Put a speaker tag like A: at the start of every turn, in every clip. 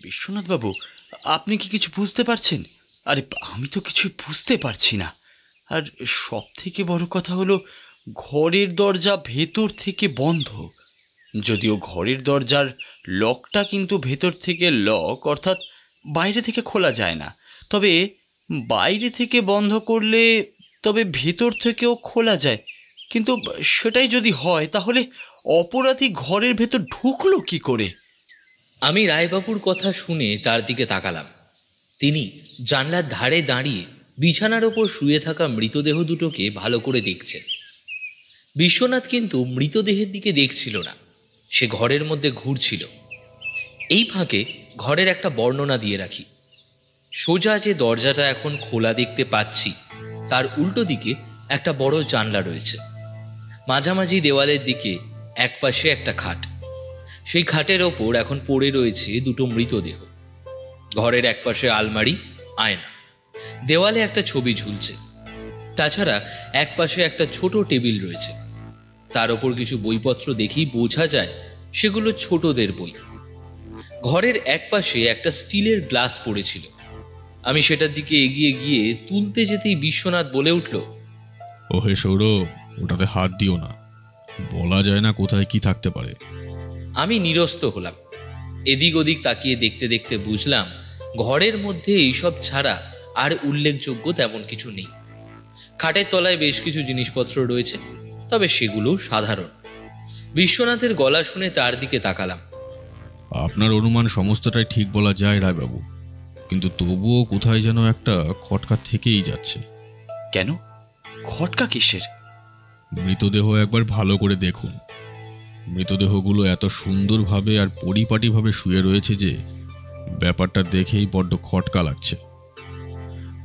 A: বিশ্বনাথ বাবু, আপনি কি কিছু বুঝতে পারছেন? আরে আমি তো কিছুই বুঝতে পারছি না। আর সব থেকে বড় কথা হলো, ঘরের দরজা ভেতর থেকে বন্ধ। যদিও ঘরের দরজার লকটা কিন্তু ভেতর থেকে লক, অর্থাৎ বাইরে থেকে খোলা যায় না। তবে বাইরে থেকে বন্ধ করলে তবে ভেতর থেকেও খোলা যায়। কিন্তু সেটাই যদি হয়, তাহলে অপরাধী ঘরের ভেতর ঢুকলো কি করে?
B: আমি রায়বাবুর কথা শুনে তার দিকে তাকালাম। তিনি জানলার ধারে দাঁড়িয়ে বিছানার ওপর শুয়ে থাকা মৃতদেহ দুটোকে ভালো করে দেখছেন। বিশ্বনাথ কিন্তু মৃতদেহের দিকে দেখছিল না, সে ঘরের মধ্যে ঘুরছিল। এই ফাঁকে ঘরের একটা বর্ণনা দিয়ে রাখি। সোজা যে দরজাটা এখন খোলা দেখতে পাচ্ছি, তার উল্টো দিকে একটা বড় জানলা রয়েছে। মাঝামাঝি দেওয়ালের দিকে একপাশে একটা খাট। সেই খাটের ওপর এখন পড়ে রয়েছে দুটো মৃতদেহ। ঘরের একপাশে আলমারি, আয়না, দেওয়ালে একটা ছবি ঝুলছে। তাছাড়া একপাশে একটা ছোট টেবিল রয়েছে, তার ওপর কিছু বইপত্র দেখেই বোঝা যায় সেগুলো ছোটদের বই। ঘরের একপাশে একটা স্টিলের গ্লাস পড়েছিল। আমি সেটার দিকে এগিয়ে গিয়ে তুলতে যেতেই বিশ্বনাথ বলে উঠল,
C: ওহে সৌরভ, ওটাতে হাত দিও না, বলা যায় না কোথায় কি থাকতে পারে।
B: আমি নিরস্ত হলাম। এদিক ওদিক তাকিয়ে দেখতে দেখতে বুঝলাম ঘরের মধ্যে এইসব ছাড়া আর উল্লেখযোগ্য তেমন কিছু নেই। খাটের তলায় বেশ কিছু জিনিসপত্র রয়েছে, তবে সেগুলো সাধারণ। বিশ্বনাথের গলা শুনে তার দিকে তাকালাম।
C: আপনার অনুমান সমস্তটাই ঠিক বলা যায় রায়বাবু, কিন্তু তবুও কোথায় যেন একটা খটকা থেকেই যাচ্ছে।
A: কেন? খটকা কিসের?
C: মৃতদেহ একবার ভালো করে দেখুন। মৃতদেহগুলো এত সুন্দরভাবে আর পরিপাটিভাবে শুয়ে রয়েছে যে ব্যাপারটা দেখেই বড্ড খটকা লাগছে।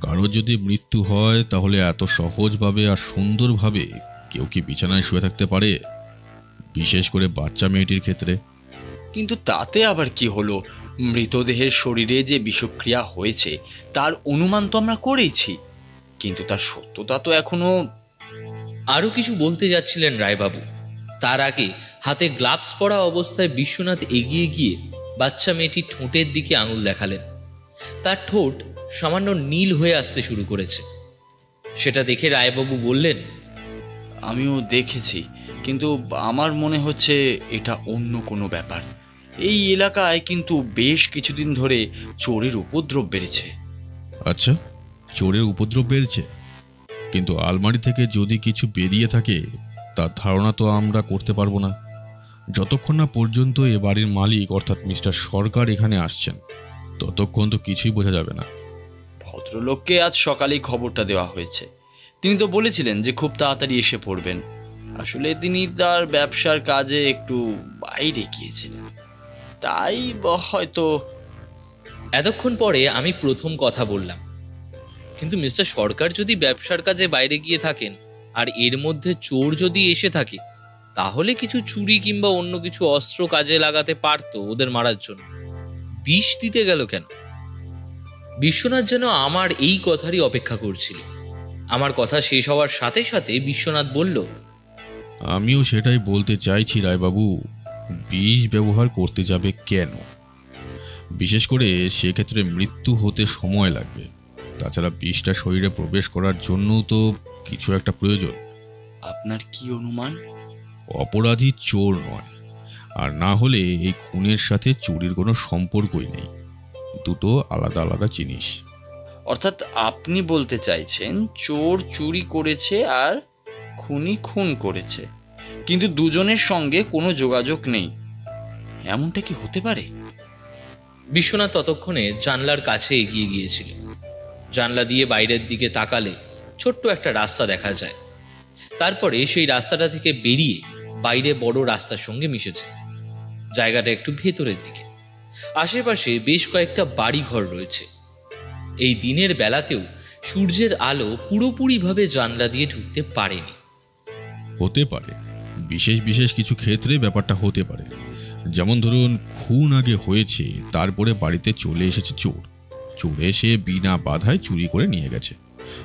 C: কারো যদি মৃত্যু হয়, তাহলে এত সহজভাবে আর সুন্দরভাবে কেউ কি বিছানায় শুয়ে থাকতে পারে? বিশেষ করে বাচ্চা মেয়েটির ক্ষেত্রে।
A: কিন্তু তাতে আবার কি হলো? মৃতদেহের শরীরে যে বিষক্রিয়া হয়েছে তার অনুমান তো আমরা করেইছি, কিন্তু তার সত্যতা তো এখনো।
B: আরও কিছু বলতে যাচ্ছিলেন রায়বাবু, তার আগে হাতে গ্লাভস পরা অবস্থায় বিশ্বনাথ এগিয়ে গিয়ে বাচ্চা মেয়েটির ঠোঁটের দিকে আঙুল দেখালেন। তার ঠোঁট সামান্য নীল হয়ে আসতে শুরু করেছে। সেটা দেখে রায়বাবু বললেন,
A: আমিও দেখেছি, কিন্তু আমার মনে হচ্ছে এটা অন্য কোনো ব্যাপার। এই এলাকায় কিন্তু বেশ কিছুদিন ধরে চোরের উপদ্রব বেড়েছে।
C: আচ্ছা, চোরের উপদ্রব বেড়েছে? কিন্তু আলমারি থেকে যদি কিছু বেরিয়ে থাকে, তার ধারণা তো আমরা করতে পারবো না যতক্ষণ না পর্যন্ত এ বাড়ির মালিক অর্থাৎ মিস্টার সরকার এখানে আসছেন। ততক্ষণ তো কিছুই বোঝা যাবে না।
A: ভদ্রলোককে আজ সকালেই খবরটা দেওয়া হয়েছে। তিনি তো বলেছিলেন যে খুব তাড়াতাড়ি এসে পড়বেন। আসলে তিনি তার ব্যবসার কাজে একটু বাইরে গিয়েছিলেন, তাই হয়তো।
B: এতক্ষণ পরে আমি প্রথম কথা বললাম, কিন্তু মিস্টার সরকার যদি ব্যবসার কাজে বাইরে গিয়ে থাকেন আর এর মধ্যে চোর যদি এসে থাকে, তাহলে কিছু চুরি কিংবা অন্য কিছু অস্ত্র কাজে লাগাতে পারতো ওদের মারার জন্য। বিষ দিতে গেল কেন? বিশ্বনাথ যেন আমার এই কথারই অপেক্ষা করছিল। আমার কথা শেষ হওয়ার সাথে সাথে বিশ্বনাথ বলল,
C: আমিও সেটাই বলতে চাইছি রায়বাবু, বিষ ব্যবহার করতে যাবে কেন? বিশেষ করে সেক্ষেত্রে মৃত্যু হতে সময় লাগবে। তাছাড়া বিষটা শরীরে প্রবেশ করার জন্যও তো কিছু একটা প্রয়োজন।
A: আপনার কি অনুমান?
C: অপরাধী চোর নয়, আর না হলে এই খুনের সাথে চুরির কোনো সম্পর্কই নেই। দুটো আলাদা আলাদা জিনিস।
A: অর্থাৎ আপনি বলতে চাইছেন চোর চুরি করেছে আর খুনি খুন করেছে, কিন্তু দুজনের সঙ্গে কোনো যোগাযোগ নেই। এমনটা কি হতে পারে?
B: বিশ্বনাথ ততক্ষণে জানলার কাছে এগিয়ে গিয়েছিল। জানলা দিয়ে বাইরের দিকে তাকালে ছোট্ট একটা রাস্তা দেখা যায়। তারপরে সেই রাস্তাটা থেকে বেরিয়ে বাইরে বড় রাস্তার সঙ্গে মিশেছে। জায়গাটা একটু ভেতরের দিকে। আশেপাশে বেশ কয়েকটা বাড়ি ঘর রয়েছে। এই দিনের বেলাতেও সূর্যের আলো পুরোপুরিভাবে জানলা দিয়ে ঢুকতে পারেনি।
C: হতে পারে, বিশেষ বিশেষ কিছু ক্ষেত্রে ব্যাপারটা হতে পারে। যেমন ধরুন, খুন আগে হয়েছে, তারপরে বাড়িতে চলে এসেছে চোর। চোর এসে বিনা বাধায় চুরি করে নিয়ে গেছে।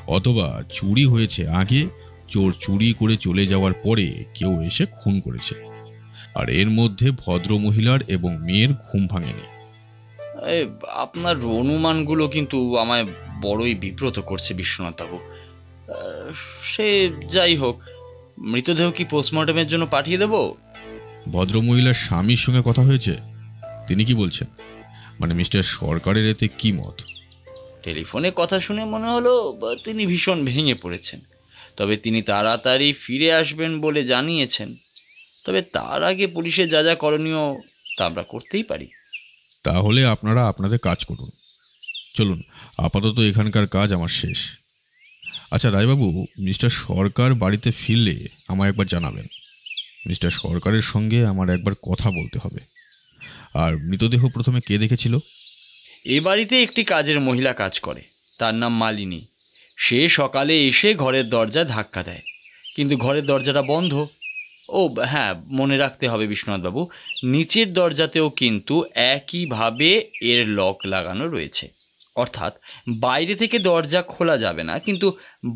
C: অথবা চুরি হয়েছে আগে, চোর চুরি করে চলে যাওয়ার পরে কেউ এসে খুন করেছে, আর এর মধ্যে ভদ্র মহিলার এবং মেয়ের ঘুম ভাঙেনি।
A: এই, আপনার অনুমানগুলো কিন্তু আমায় বড়ই বিব্রত করছে বিশ্বনাথবাবু। সে যাই হোক, মৃতদেহ কি পোস্টমর্টমের জন্য পাঠিয়ে দেব?
C: ভদ্রমহিলার স্বামীর সঙ্গে কথা হয়েছে? তিনি কি বলছেন? মানে মিস্টার সরকারের এতে কি মত?
A: টেলিফোনে কথা শুনে মনে হলো তিনি ভীষণ ভেঙে পড়েছেন। তবে তিনি তাড়াতাড়ি ফিরে আসবেন বলে জানিয়েছেন। তবে তার আগে পুলিশের যা যা করণীয় তা আমরা করতেই পারি।
C: তাহলে আপনারা আপনাদের কাজ করুন। চলুন, আপাতত এখানকার কাজ আমার শেষ। আচ্ছা রায়বাবু, মিস্টার সরকার বাড়িতে ফিরলে আমায় একবার জানাবেন। মিস্টার সরকারের সঙ্গে আমার একবার কথা বলতে হবে। আর মৃতদেহ প্রথমে কে দেখেছিল?
A: এ বাড়িতে একটি কাজের মহিলা কাজ করে, তার নাম মালিনী। সে সকালে এসে ঘরের দরজা ধাক্কা দেয়, কিন্তু ঘরের দরজাটা বন্ধ। ও হ্যাঁ, মনে রাখতে হবে বিশ্বনাথবাবু, নিচের দরজাতেও কিন্তু একইভাবে এর লক লাগানো রয়েছে। অর্থাৎ বাইরে থেকে দরজা খোলা যাবে না, কিন্তু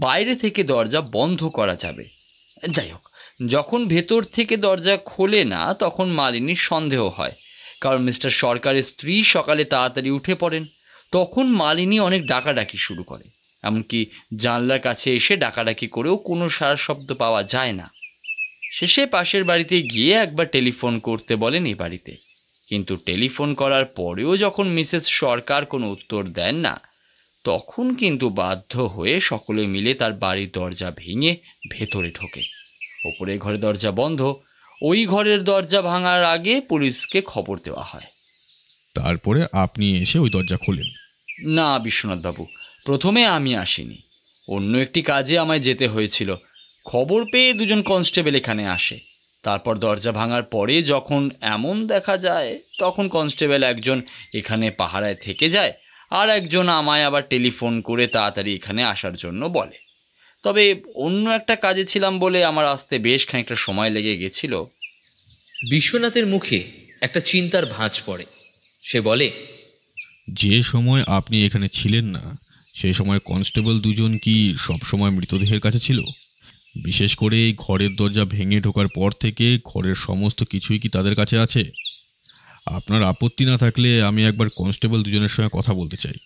A: বাইরে থেকে দরজা বন্ধ করা যাবে। যাই হোক, যখন ভেতর থেকে দরজা খোলে না তখন মালিনীর সন্দেহ হয়, কারণ মিস্টার সরকারের স্ত্রী সকালে তাড়াতাড়ি উঠে পড়েন। তখন মালিনী অনেক ডাকাডাকি শুরু করে, এমনকি জানলার কাছে এসে ডাকাডাকি করেও কোনো সাড়া শব্দ পাওয়া যায় না। শেষে পাশের বাড়িতে গিয়ে একবার টেলিফোন করতে বলেন এই বাড়িতে, কিন্তু টেলিফোন করার পরেও যখন মিসেস সরকার কোনো উত্তর দেন না, তখন কিন্তু বাধ্য হয়ে সকলে মিলে তার বাড়ির দরজা ভেঙে ভেতরে ঢোকে। ওপরে ঘরের দরজা বন্ধ, ওই ঘরের দরজা ভাঙার আগে পুলিশকে খবর দেওয়া হয়।
C: তারপরে আপনি এসে ওই দরজা খোলেন?
A: না বিশ্বনাথবাবু, প্রথমে আমি আসিনি, অন্য একটি কাজে আমায় যেতে হয়েছিল। খবর পেয়ে দুজন কনস্টেবল এখানে আসে। তারপর দরজা ভাঙার পরে যখন এমন দেখা যায়, তখন কনস্টেবল একজন এখানে পাহারায় থেকে যায়, আর একজন আমায় আবার টেলিফোন করে তাড়াতাড়ি এখানে আসার জন্য বলে। তবে অন্য একটা কাজে ছিলাম বলে আমার আসতে বেশ খানিকটা সময় লেগে গেছিল।
B: বিশ্বনাথের মুখে একটা চিন্তার ভাঁজ পড়ে। সে বলে,
C: যে সময় আপনি এখানে ছিলেন না সেই সময় কনস্টেবল দুজন কি সব সময় মৃতদেহের কাছে ছিল? বিশেষ করে এই ঘরের দরজা ভেঙে ঢোকার পর থেকে ঘরের সমস্ত কিছুই কি তাদের কাছে আছে? আপনার আপত্তি না থাকলে আমি একবার কনস্টেবল দুজনের সঙ্গে কথা বলতে চাই।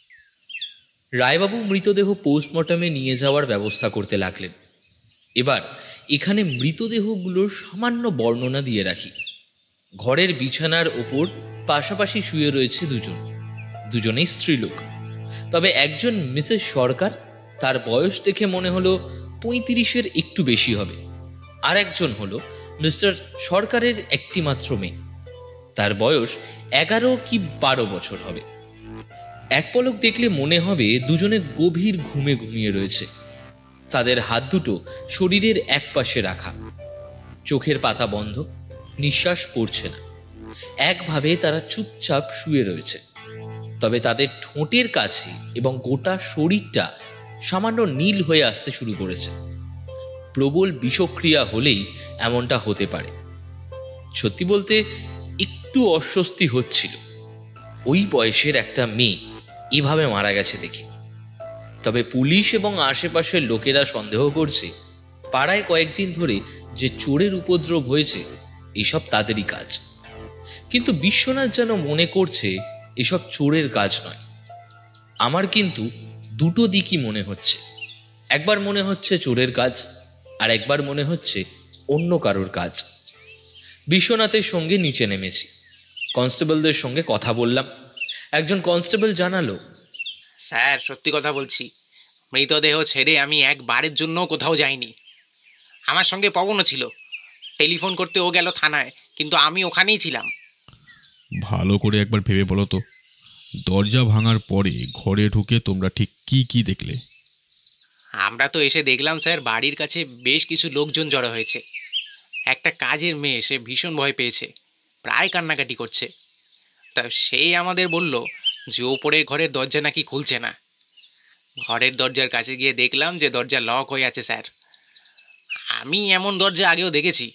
B: রায়বাবু মৃতদেহ পোস্টমর্টমে নিয়ে যাওয়ার ব্যবস্থা করতে লাগলেন। এবার এখানে মৃতদেহগুলোর সামান্য বর্ণনা দিয়ে রাখি। ঘরের বিছানার ওপর পাশাপাশি শুয়ে রয়েছে দুজনেই স্ত্রীলোক। তবে একজন মিসেস সরকার, তার বয়স দেখে মনে হলো 35-এর একটু বেশি হবে। আর একজন হলো মিস্টার সরকারের একটি মাত্র মেয়ে, তার বয়স 11 কি 12 বছর হবে। এক পলক দেখলে মনে হবে দুজনে গভীর ঘুমে ঘুমিয়ে রয়েছে। তাদের হাত দুটো শরীরের এক পাশে রাখা, চোখের পাতা বন্ধ, নিঃশ্বাস পড়ছে না। একভাবে তারা চুপচাপ শুয়ে রয়েছে। তবে তাদের ঠোঁটের কাছে এবং গোটা শরীরটা সামান্য নীল হয়ে আসতে শুরু করেছে। প্রবল বিষক্রিয়া হলেই এমনটা হতে পারে। সত্যি বলতে একটু অস্বস্তি হচ্ছিল ওই বয়সের একটা মেয়ে এভাবে মারা গেছে দেখে। তবে পুলিশ এবং আশেপাশের লোকেরা সন্দেহ করছে পাড়ায় কয়েকদিন ধরে যে চোরের উপদ্রব হয়েছে এসব তাদেরই কাজ। কিন্তু বিশ্বনাথ যেন মনে করছে এসব চোরের কাজ নয়। আমার কিন্তু দুটো দিকই মনে হচ্ছে। একবার মনে হচ্ছে চোরের কাজ, আর একবার মনে হচ্ছে অন্য কারোর কাজ। বিশ্বনাথের সঙ্গে নিচে নেমেছি, কনস্টেবলদের সঙ্গে কথা বললাম। একজন কনস্টেবল জানালো,
D: স্যার সত্যি কথা বলছি, মৃতদেহ ছেড়ে আমি একবারের জন্য কোথাও যাইনি। আমার সঙ্গে পবনও ছিল, টেলিফোন করতে ও গেল থানায়, কিন্তু আমি ওখানেই ছিলাম।
C: ভালো করে একবার ভেবে বলো তো, দরজা ভাঙার পরে ঘরে ঢুকে তোমরা ঠিক কি কি দেখলে?
D: আমরা তো এসে দেখলাম স্যার, বাড়ির কাছে বেশ কিছু লোকজন জড়ো হয়েছে। একটা কাজের মেয়ে, সে ভীষণ ভয় পেয়েছে, প্রায় কান্নাকাটি করছে। তা সেই আমাদের বলল যে ওপরের ঘরের দরজা নাকি খুলছে না। ঘরের দরজার কাছে গিয়ে দেখলাম যে দরজা লক হয়ে আছে স্যার। আমি এমন দরজা আগেও দেখেছি,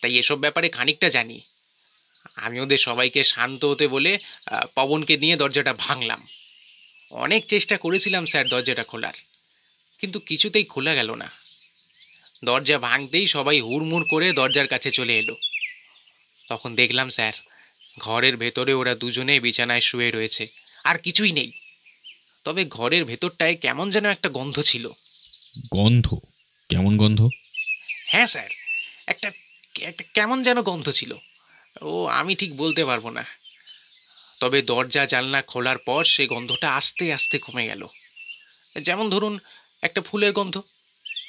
D: তাই এসব ব্যাপারে খানিকটা জানি। আমি ওদের সবাইকে শান্ত হতে বলে পবনকে নিয়ে দরজাটা ভাঙলাম। অনেক চেষ্টা করেছিলাম স্যার দরজাটা খোলার, কিন্তু কিছুতেই খোলা গেল না। দরজা ভাঙতেই সবাই হুড়মুড় করে দরজার কাছে চলে এলো। তখন দেখলাম স্যার, ঘরের ভেতরে ওরা দুজনে বিছানায় শুয়ে রয়েছে, আর কিছুই নেই। তবে ঘরের ভেতরটায় কেমন যেন একটা গন্ধ ছিল।
C: গন্ধ? কেমন গন্ধ?
D: হ্যাঁ স্যার, একটা একটা কেমন যেন গন্ধ ছিল। ও আমি ঠিক বলতে পারবো না। তবে দরজা জানলা খোলার পর সে গন্ধটা আস্তে আস্তে কমে গেল। যেমন ধরুন একটা ফুলের গন্ধ,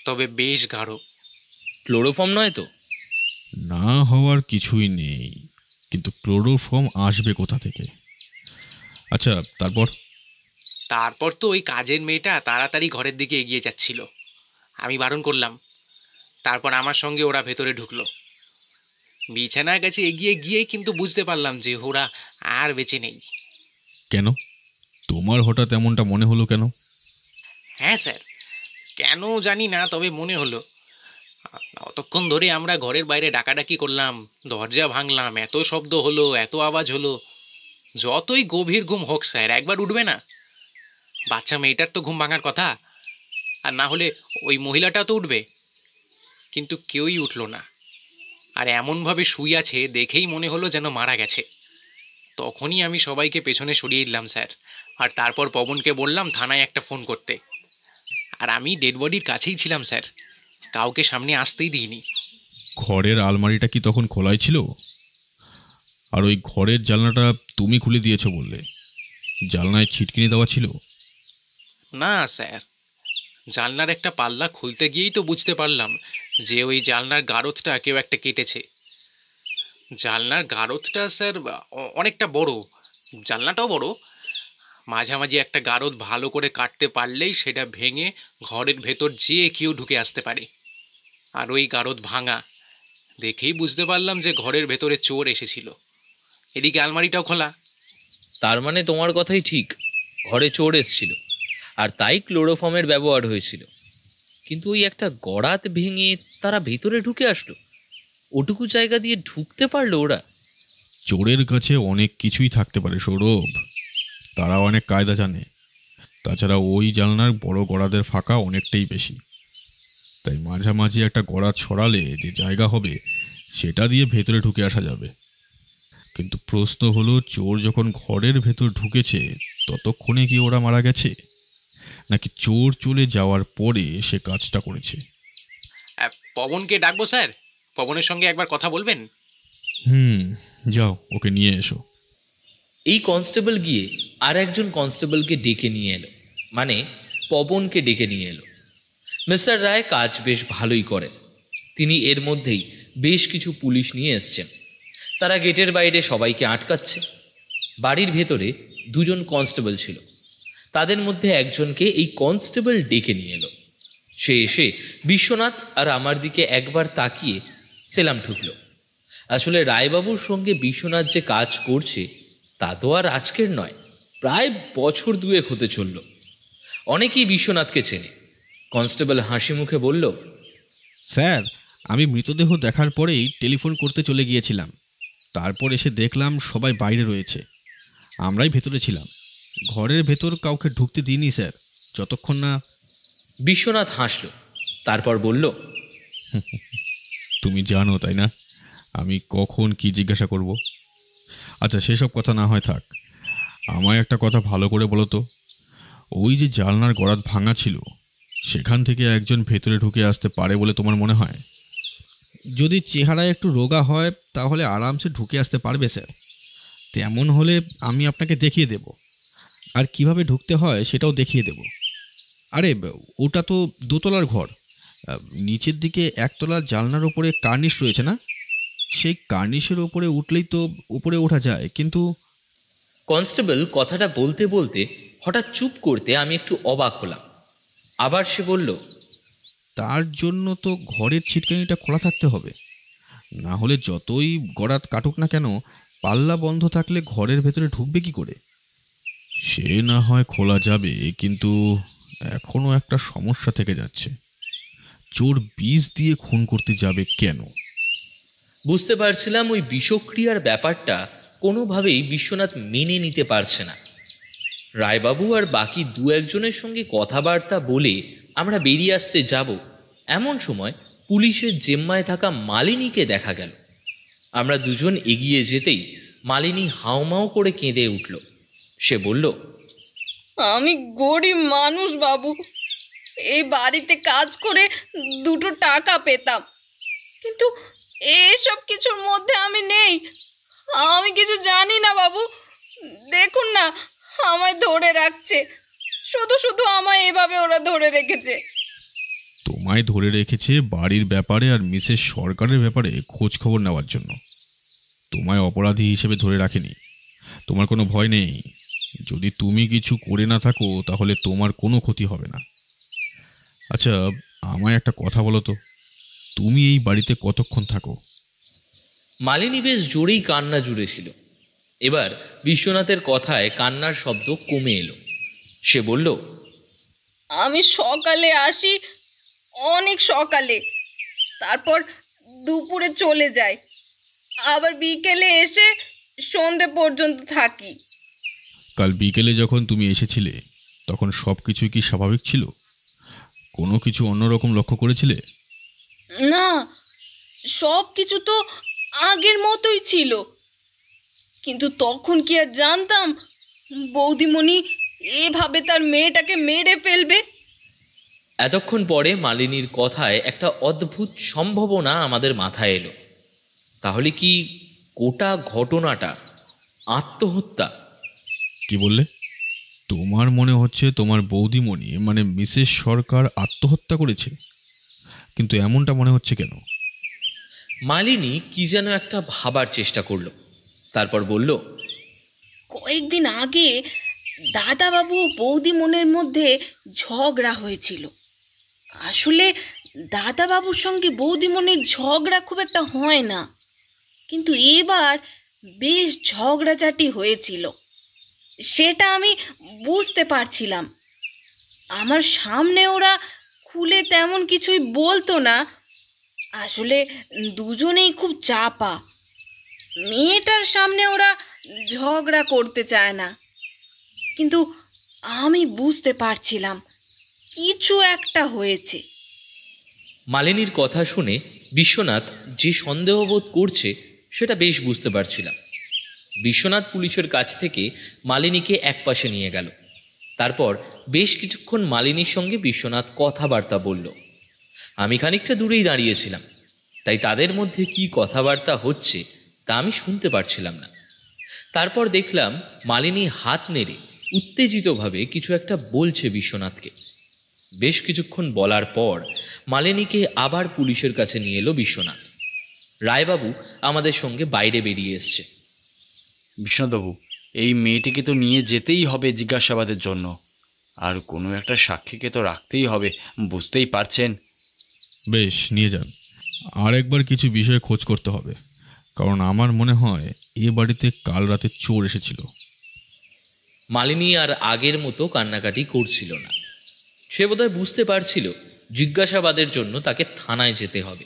D: তবে বেশ গাঢ়।
B: ক্লোরোফর্ম নয় তো?
C: না হওয়ার কিছুই নেই, কিন্তু ক্লোরোফর্ম আসবে কোথা থেকে? আচ্ছা, তারপর?
D: তারপর তো ওই কাজের মেয়েটা তাড়াতাড়ি ঘরের দিকে এগিয়ে যাচ্ছিল। আমি বারণ করলাম। তারপর আমার সঙ্গে ওরা ভেতরে ঢুকলো। বিছানার কাছে এগিয়ে গিয়েই কিন্তু বুঝতে পারলাম যে ওরা আর বেঁচে নেই।
C: কেন? তোমার হঠাৎ এমনটা মনে হলো কেন?
D: হ্যাঁ স্যার, কেন জানি না, তবে মনে হলো। অতক্ষণ ধরে আমরা ঘরের বাইরে ডাকাডাকি করলাম, দরজা ভাঙলাম, এত শব্দ হলো, এত আওয়াজ হলো। যতই গভীর ঘুম হোক স্যার, একবার উঠবে না? বাচ্চা মেয়েটার তো ঘুম ভাঙার কথা, আর না হলে ওই মহিলাটা তো উঠবে। কিন্তু কেউই উঠল না, আর এমনভাবে শুয়ে আছে দেখেই মনে হলো যেন মারা গেছে। তখনই আমি সবাইকে পেছনে সরিয়ে দিলাম স্যার, আর তারপর পবনকে বললাম থানায় একটা ফোন করতে। আর আমি ডেড বডির কাছেই ছিলাম স্যার, কাউকে সামনে আসতেই দিইনি।
C: ঘরের আলমারিটা কি তখন খোলাই ছিল? আর ওই ঘরের জানলাটা তুমি খুলে দিয়েছো বললে, জানলায় ছিটকিনি দেওয়া ছিল?
D: না স্যার, জানলার একটা পাল্লা খুলতে গিয়েই তো বুঝতে পারলাম যে ওই জানলার গারদটা কেউ একটা কেটেছে। জানলার গারদটা স্যার অনেকটা বড়, জানলাটাও বড়। মাঝামাঝি একটা গারদ ভালো করে কাটতে পারলেই সেটা ভেঙে ঘরের ভেতর যেয়ে কেউ ঢুকে আসতে পারে। আর ওই গারদ ভাঙা দেখেই বুঝতে পারলাম যে ঘরের ভেতরে চোর এসেছিল। এদিকে আলমারিটাও খোলা।
B: তার মানে তোমার কথাই ঠিক, ঘরে চোর এসছিল, আর তাই ক্লোরোফর্মের ব্যবহার হয়েছিল। কিন্তু ওই একটা গড়াত ভেঙে তারা ভেতরে ঢুকে আসলো, ওটুকু জায়গা দিয়ে ঢুকতে পারলো ওরা?
C: চোরের কাছে অনেক কিছুই থাকতে পারে সৌরভ, তারা অনেক কায়দা জানে। তাছাড়া ওই জানলার বড় গড়াদের ফাঁকা অনেকটাই বেশি, তাই মাঝামাঝি একটা গড়া ছড়ালে যে জায়গা হবে সেটা দিয়ে ভেতরে ঢুকে আসা যাবে। কিন্তু প্রশ্ন হলো, চোর যখন ঘরের ভেতর ঢুকেছে ততক্ষণে কি ওরা মারা গেছে, নাকি চোর চলে যাওয়ার পরে সে কাজটা করেছে?
D: পবনকে ডাকবো স্যার? পবনের সঙ্গে একবার কথা বলবেন?
C: যাও, ওকে নিয়ে এসো।
B: এই কনস্টেবল গিয়ে আর একজন কনস্টেবলকে ডেকে নিয়ে এলো, মানে পবনকে ডেকে নিয়ে এলো। মিস্টার রায় কাজ বেশ ভালোই করেন। তিনি এর মধ্যেই বেশ কিছু পুলিশ নিয়ে এসছেন। তারা গেটের বাইরে সবাইকে আটকাচ্ছে। বাড়ির ভেতরে দুজন কনস্টেবল ছিল, তাদের মধ্যে একজনকে এই কনস্টেবল ডেকে নিয়ে এলো। সে এসে বিশ্বনাথ আর আমার দিকে একবার তাকিয়ে সেলাম ঠুকল। আসলে রায়বাবুর সঙ্গে বিশ্বনাথ যে কাজ করছে তা তো আর আজকের নয়, প্রায় বছর দুয়েক হতে চলল। অনেকেই বিশ্বনাথকে চেনে। কনস্টেবল হাসি মুখে বলল,
C: স্যার, আমি মৃতদেহ দেখার পরেই টেলিফোন করতে চলে গিয়েছিলাম। তারপর এসে দেখলাম সবাই বাইরে রয়েছে, আমরাই ভেতরে ছিলাম। ঘরের ভেতর কাউকে ঢুকতে দিইনি স্যার, যতক্ষণ না।
B: বিশ্বনাথ হাসল, তারপর বলল,
C: তুমি জানো তাই না আমি কখন কি জিজ্ঞাসা করব? আচ্ছা, সেসব কথা না হয় থাক, আমায় একটা কথা ভালো করে বলো তো। ওই যে জানলার গড়াত ভাঙা ছিল, সেখান থেকে একজন ভেতরে ঢুকে আসতে পারে বলে তোমার মনে হয়? যদি চেহারায় একটু রোগা হয় তাহলে আরামসে ঢুকে আসতে পারবে স্যার। তেমন হলে আমি আপনাকে দেখিয়ে দেব, আর কিভাবে ঢুকতে হয় সেটাও দেখিয়ে দেব। আরে, ওটা তো দোতলার ঘর, নিচের দিকে একতলার জানলার ওপরে কার্নিশ রয়েছে না? সেই কার্নিশের ওপরে উঠলেই তো উপরে ওঠা যায়। কিন্তু
B: কনস্টেবল কথাটা বলতে বলতে হঠাৎ চুপ করতে আমি একটু অবাক হলাম। আবার সে বলল,
C: তার জন্য তো ঘরের ছিটকানিটা খোলা থাকতে হবে, না হলে যতই গড়াত কাটুক না কেন, পাল্লা বন্ধ থাকলে ঘরের ভেতরে ঢুকবে কি করে? সে না হয় খোলা যাবে, কিন্তু এখনো একটা সমস্যা থেকে যাচ্ছে। চোর বিষ দিয়ে খুন করতে যাবে কেন?
B: বুঝতে পারছিলাম ওই বিষক্রিয়ার ব্যাপারটা কোনোভাবেই বিশ্বনাথ মেনে নিতে পারছে না। রায়বাবু আর বাকি দু একজনের সঙ্গে কথাবার্তা বলে আমরা বেরিয়ে আসতে যাব, এমন সময় পুলিশের জিম্মায় থাকা মালিনীকে দেখা গেল। আমরা দুজন এগিয়ে যেতেই মালিনী হাউমাউ করে কেঁদে উঠল। সে বলল,
E: আমি গরিব মানুষ বাবু, এই বাড়িতে কাজ করে দুটো টাকা পেতাম, কিন্তু এসব কিছুর মধ্যে আমি নেই। আমি কিছু জানি না বাবু, দেখুন না আমায় ধরে রাখছে, শুধু শুধু আমায় এভাবে ওরা ধরে রেখেছে।
C: তোমায় ধরে রেখেছে বাড়ির ব্যাপারে আর মিসেস সরকারের ব্যাপারে খোঁজ খবর নেওয়ার জন্য। তোমায় অপরাধী হিসেবে ধরে রাখেনি। তোমার কোনো ভয় নেই। যদি তুমি কিছু করে না থাকো তাহলে তোমার কোনো ক্ষতি হবে না। আচ্ছা, আমায় একটা কথা বলো তো, তুমি এই বাড়িতে কতক্ষণ থাকো?
B: মালিনী বেশ জোরেই কান্না জুড়েছিল। এবার বিশ্বনাথের কথায় কান্নার শব্দ কমে এলো। সে বলল,
E: আমি সকালে আসি, অনেক সকালে, তারপর দুপুরে চলে যাই, আবার বিকেলে এসে সন্ধে পর্যন্ত থাকি।
C: কাল বিকেলে যখন তুমি এসেছিলে তখন সব কিছু কি স্বাভাবিক ছিল? কোনো কিছু অন্যরকম লক্ষ্য করেছিলে?
E: না, সব কিছু তো আগের মতোই ছিল, কিন্তু তখন কি আর জানতাম বৌদিমণি এভাবে তার মেয়েটাকে মেরে ফেলবে।
B: এতক্ষণ পরে মালিনীর কথায় একটা অদ্ভুত সম্ভাবনা আমাদের মাথায় এলো। তাহলে কি গোটা ঘটনাটা আত্মহত্যা?
C: কি বললে? তোমার মনে হচ্ছে তোমার বৌদিমণি মানে মিসেস সরকার আত্মহত্যা করেছে? কিন্তু এমনটা মনে হচ্ছে কেন?
B: মালিনী কি যেন একটা ভাবার চেষ্টা করলো, তারপর বলল,
E: কয়েকদিন আগে দাদাবাবু ও বৌদিমণির মধ্যে ঝগড়া হয়েছিল। আসলে দাদাবাবুর সঙ্গে বৌদিমণির ঝগড়া খুব একটা হয় না, কিন্তু এবার বেশ ঝগড়াঝাটি হয়েছিল। সেটা আমি বুঝতে পারছিলাম। আমার সামনে ওরা খুলে তেমন কিছুই বলতো না। আসলে দুজনেই খুব চাপা। মেয়েটার সামনে ওরা ঝগড়া করতে চায় না, কিন্তু আমি বুঝতে পারছিলাম কিছু একটা হয়েছে।
B: মালিনীর কথা শুনে বিশ্বনাথ যে সন্দেহবোধ করছে সেটা বেশ বুঝতে পারছিলাম। বিশ্বনাথ পুলিশের কাছ থেকে মালিনীকে একপাশে নিয়ে গেল। তারপর বেশ কিছুক্ষণ মালিনীর সঙ্গে বিশ্বনাথ কথাবার্তা বলল। আমি খানিকটা দূরেই দাঁড়িয়েছিলাম, তাই তাদের মধ্যে কি কথাবার্তা হচ্ছে তা আমি শুনতে পারছিলাম না। তারপর দেখলাম মালিনী হাত নেড়ে উত্তেজিতভাবে কিছু একটা বলছে বিশ্বনাথকে। বেশ কিছুক্ষণ বলার পর মালিনীকে আবার পুলিশের কাছে নিয়ে এলো বিশ্বনাথ। রায়বাবু আমাদের সঙ্গে বাইরে বেরিয়ে এসছে।
A: বিশ্বনাথবাবু, এই মেয়েটিকে তো নিয়ে যেতেই হবে জিজ্ঞাসাবাদের জন্য, আর কোনো একটা সাক্ষীকে তো রাখতেই হবে, বুঝতেই পারছেন।
C: বেশ, নিয়ে যান। আর একবার কিছু বিষয়ে খোঁজ করতে হবে, কারণ আমার মনে হয় এ বাড়িতে কাল রাতে চোর এসেছিল।
B: মালিনী আর আগের মতো কান্নাকাটি করছিল না। সে বোধহয় বুঝতে পারছিল জিজ্ঞাসাবাদের জন্য তাকে থানায় যেতে হবে।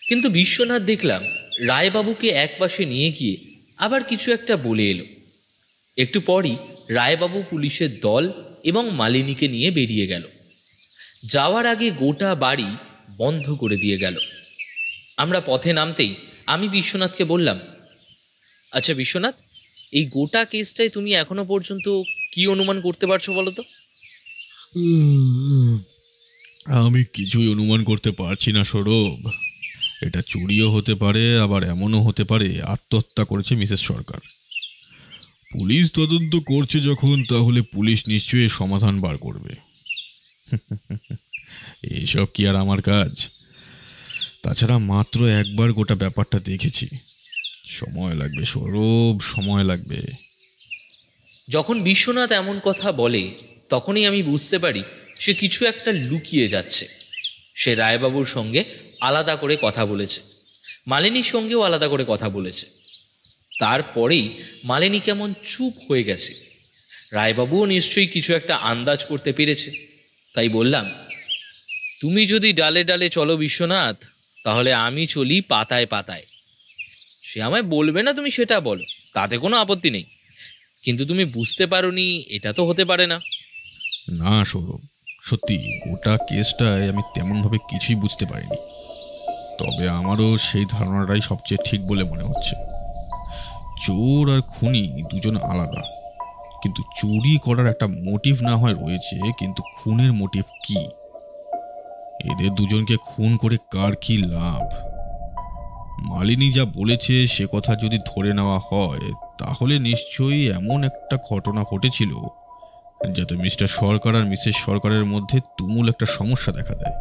B: কিন্তু বিশ্বনাথ দেখলাম রায়বাবুকে একপাশে নিয়ে গিয়ে আবার কিছু একটা বলে এলো। একটু পরই রায়বাবু পুলিশের দল এবং মালিনীকে নিয়ে বেরিয়ে গেল। যাওয়ার আগে গোটা বাড়ি বন্ধ করে দিয়ে গেল। আমরা পথে নামতেই আমি বিশ্বনাথকে বললাম, আচ্ছা বিশ্বনাথ, এই গোটা কেসটায় তুমি এখনো পর্যন্ত কি অনুমান করতে পারছো বলো তো?
C: আমি কিছুই অনুমান করতে পারছি না সৌরভ। এটা চুরিও হতে পারে, আবার এমনও হতে পারে আত্মহত্যা করেছে মিসেস সরকার। পুলিশ তদন্ত করছে যখন, তাহলে পুলিশ নিশ্চয়ই সমাধান বার করবে। এইসব কি আর আমার কাজ? তাছাড়া মাত্র একবার গোটা ব্যাপারটা দেখেছি। সময় লাগবে সৌরভ, সময় লাগবে।
B: যখন বিশ্বনাথ এমন কথা বলে তখনই আমি বুঝতে পারি সে কিছু একটা লুকিয়ে যাচ্ছে। সে রায়বাবুর সঙ্গে আলাদা করে কথা বলেছে, মালিনীর সঙ্গেও আলাদা করে কথা বলেছে। তারপরেই মালিনী কেমন চুপ হয়ে গেছে। রায়বাবুও নিশ্চয়ই কিছু একটা আন্দাজ করতে পেরেছে। তাই বললাম, তুমি যদি ডালে ডালে চলো বিশ্বনাথ, তাহলে আমি চলি পাতায় পাতায়। সে আমায় বলবে না তুমি সেটা বলো, তাতে কোনো আপত্তি নেই, কিন্তু তুমি বুঝতে পারোনি এটা তো হতে পারে না।
C: না সৌরভ, সত্যি গোটা কেসটায় আমি তেমনভাবে কিছুই বুঝতে পারিনি। তবে আমারও সেই ধারণাটাই সবচেয়ে ঠিক বলে মনে হচ্ছে। চোর আর খুনি দুজন আলাদা, কিন্তু চুরি করার একটা মোটিভ না হয় রয়েছে, কিন্তু খুনের মোটিভ কি? এদের দুজনকে খুন করে কার কি লাভ? মালিনী যা বলেছে সে কথা যদি ধরে নেওয়া হয়, তাহলে নিশ্চয়ই এমন একটা ঘটনা ঘটেছিল যাতে মিস্টার সরকার আর মিসেস সরকারের মধ্যে তুমুল একটা সমস্যা দেখা দেয়।